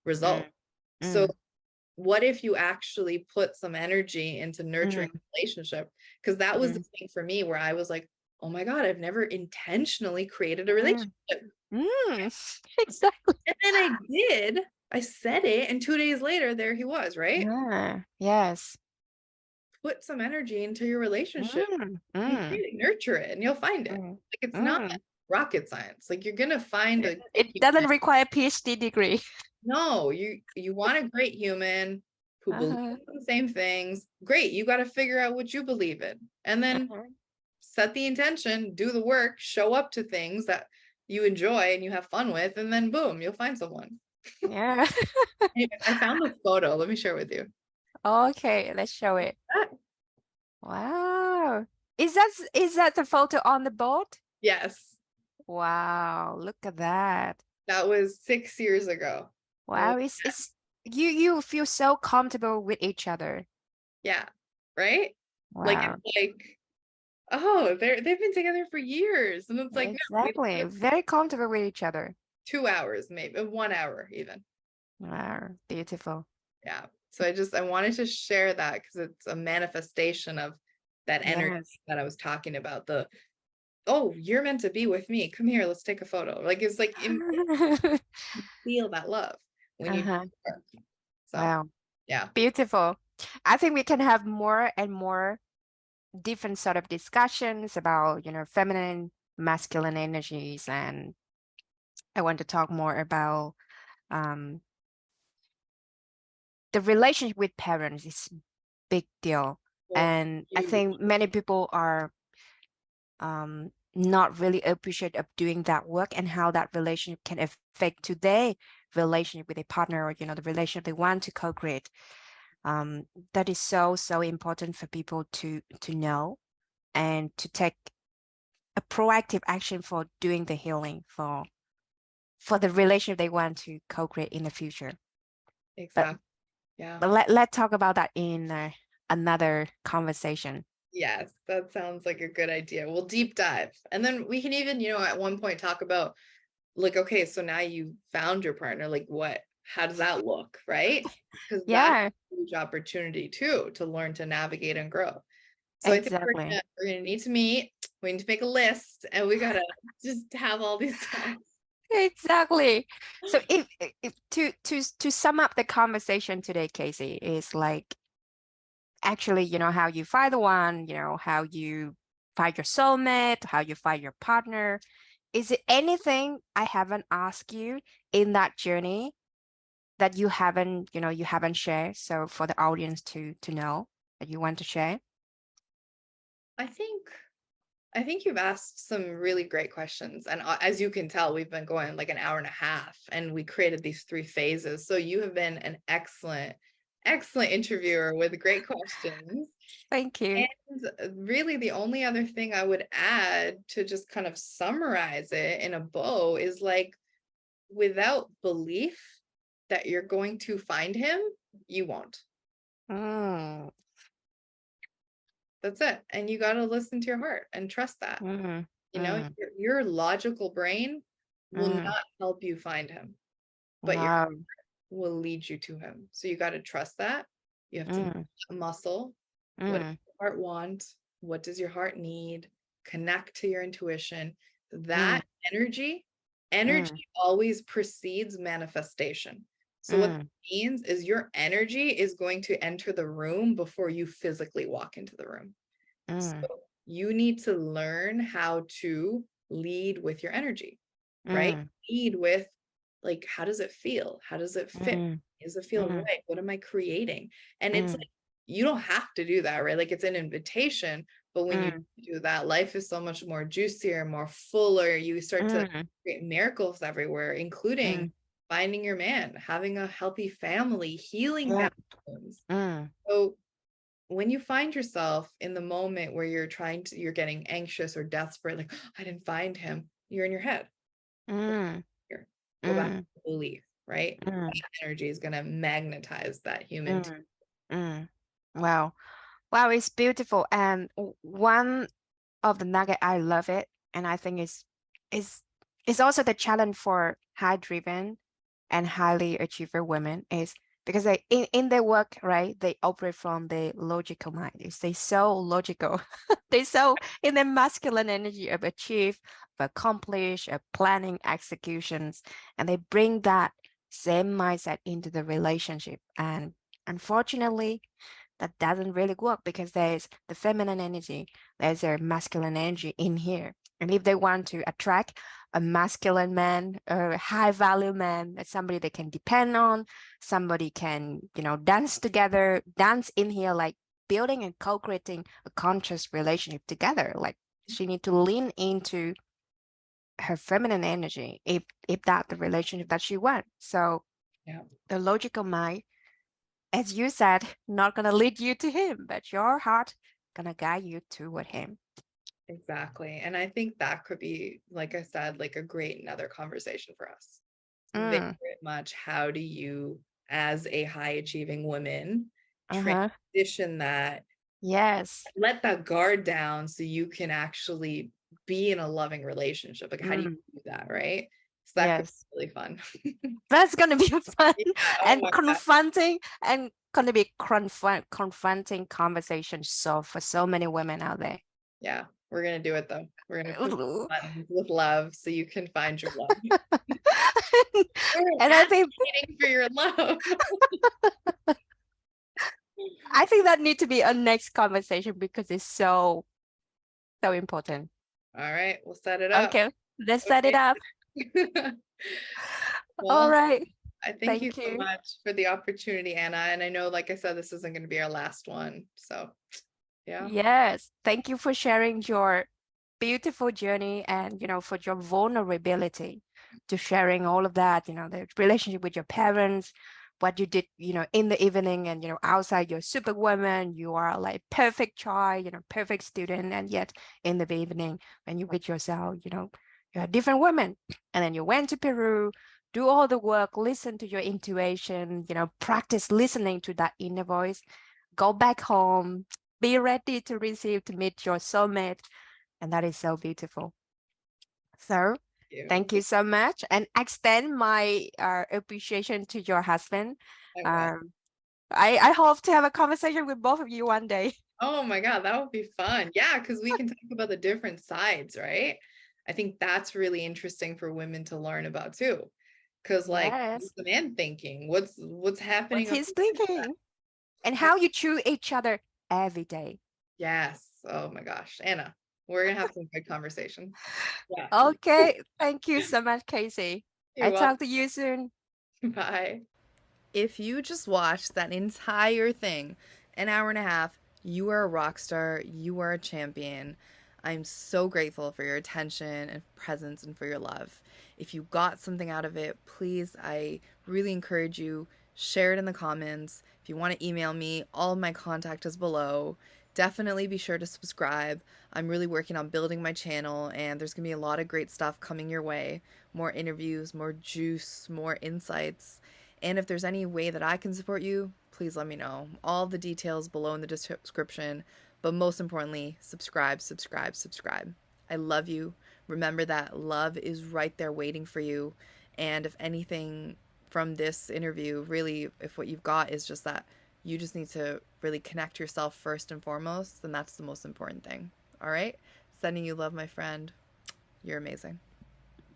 result. mm, So mm, what if you actually put some energy into nurturing mm, a relationship? Because that was the mm, thing for me where I was like, oh my God, I've never intentionally created a mm, relationship. mm. Exactly. And then I did. I said it, and 2 days later, there he was, right? Yeah. Yes. Put some energy into your relationship Mm, and mm, really nurture it, and you'll find it. mm, Like, it's not mm. rocket science. Like, you're gonna find a great It doesn't human. require a PhD degree. No, you want a great human who believes Uh-huh. in the same things. Great, you got to figure out what you believe in, and then Uh-huh. set the intention, do the work, show up to things that you enjoy and you have fun with, and then boom, you'll find someone. Yeah. Anyways, I found the photo. Let me share with you. Okay, let's show it. Wow. Is that the photo on the boat? Yes, Wow, look at that. that was 6 years ago. And Wow, it's you feel so comfortable with each other. yeah, right? Like Wow. it's like, oh, they've been together for years, and it's like, no, we Exactly. took Very comfortable with each other. 2 hours, maybe 1 hour even. Wow, beautiful. Yeah. So I wanted to share that because it's a manifestation of that energy Yes. that I was talking about. The, oh, you're meant to be with me. Come here, let's take a photo. Like it's like feel that love when you do Uh-huh. the work. So Wow, yeah. beautiful. I think we can have more and more different sort of discussions about, feminine, masculine energies, and I want to talk more about um, the relationship with parents is big deal. Well, And I huge. think many people are not really appreciate of doing that work and how that relationship can affect today relationship with a partner, or the relationship they want to co-create. That is so important for people to know and to take a proactive action for doing the healing for the relationship they want to co-create in the future. But Exactly. Yeah. let's talk about that in another conversation. Yes, that sounds like a good idea. We'll deep dive. And then we can even, at one point talk about like, okay, so now you found your partner, like how does that look, right? Because that's Yeah, a huge opportunity too to learn to navigate and grow. So I think exactly. we're gonna need to meet. We need to make a list, and we gotta just have all these talks. Exactly. So if to sum up the conversation today, Casey, is like actually, how you find the one, how you find your soulmate, how you find your partner. Is it anything I haven't asked you in that journey that you haven't shared? So for the audience to know that you want to share. I think I think you've asked some really great questions. And as you can tell, we've been going like an hour and a half and we created these 3 phases. So you have been an excellent interviewer with great questions. Thank you. And really, the only other thing I would add to just kind of summarize it in a bow is like, without belief that you're going to find him, you won't. Mm, That's it. And you got to listen to your heart and trust that. mm, mm, Your logical brain will mm. not help you find him, but your Wow. will lead you to him. So you got to trust that. You have to Mm, muscle. What does mm, your heart want? What does your heart need? Connect to your intuition. mm, That energy mm, always precedes manifestation. So what mm, that means is your energy is going to enter the room before you physically walk into the room. So mm, you need to learn how to lead with your energy, right? mm, Lead with like, how does it feel? How does it fit? mm, Does it feel mm, right? What am I creating? And it's mm, like, you don't have to do that, right? Like it's an invitation, but when you mm, do that, life is so much more juicier, more fuller. You start to mm, create miracles everywhere, including mm. finding your man, having a healthy family, healing Yeah. family wounds. Mm, So when you find yourself in the moment where you're getting anxious or desperate, like, "Oh, I didn't find him," you're in your head. mm, Here, go back mm, to belief, right? mm, That energy is going to magnetize that human. mm, mm. Wow. Wow, it's beautiful. And one of the nugget I love it, and I think is is also the challenge for high driven and highly achiever women is because in their work, right, they operate from the logical mind. They so logical. They so in their masculine energy of achieve, of accomplish, of planning executions, and they bring that same mindset into the relationship. And unfortunately, that doesn't really work because there's the feminine energy, there's their masculine energy in here. And if they want to attract a masculine man, a high value man, somebody they can depend on, somebody can, dance together, dance in here, like building and co-creating a conscious relationship together. Like she need to lean into her feminine energy if that the relationship that she wants. So Yeah, the logical mind, as you said, not gonna lead you to him, but your heart gonna guide you toward him. exactly. And I think that could be, like I said, like a great another conversation for us. Very Mm, much, how do you, as a high achieving woman, uh-huh. transition that, Yes. let that guard down so you can actually be in a loving relationship? Like, how do you Mm, do that, right? So that could yes. be really fun. That's gonna be fun Yeah, oh and my God. confronting and gonna be confronting conversation so for so many women out there. Yeah, we're gonna do it though. We're gonna push the buttons with love so you can find your love. We're And advocating for your love. I think that need to be a next conversation because it's so important. All right, we'll set it up. Okay, let's set it Okay. up. All Well, right. I thank you Thank so you. much for the opportunity, Anna. And I know, like I said, this isn't going to be our last one. So, yeah. Yes. Thank you for sharing your beautiful journey and, for your vulnerability to sharing all of that, the relationship with your parents, what you did, in the evening and, outside you're superwoman, you are like perfect child, perfect student. And yet in the evening, when you with yourself, you're a different woman. And then you went to Peru, do all the work, listen to your intuition, practice listening to that inner voice, go back home, be ready to receive, to meet your soulmate. And that is so beautiful. So You. thank you so much. And extend my appreciation to your husband. I will. Um, I hope to have a conversation with both of you one day. Oh my God, that would be fun. Yeah, because we can talk about the different sides, right? I think that's really interesting for women to learn about too. Because like, what's Yes. the man thinking? What's What's happening on his the women's side? thinking? And how you choose each other every day. Yes. Oh my gosh. Anna, we're gonna have some good conversations. Yeah. Okay. Thank you so much, Casey. I You're welcome. talk to you soon. Bye. If you just watched that entire thing, an hour and a half, you are a rock star. You are a champion. I'm so grateful for your attention and presence and for your love. If you got something out of it, please, I really encourage you, share it in the comments. If you want to email me, all of my contact is below. Definitely be sure to subscribe. I'm really working on building my channel, and there's going to be a lot of great stuff coming your way. More interviews, more juice, more insights. And if there's any way that I can support you, please let me know. All the details below in the description. But most importantly, subscribe, subscribe, subscribe. I love you. Remember that love is right there waiting for you. And if anything from this interview, really, if what you've got is just that you just need to really connect yourself first and foremost, then that's the most important thing. All right? Sending you love, my friend. You're amazing.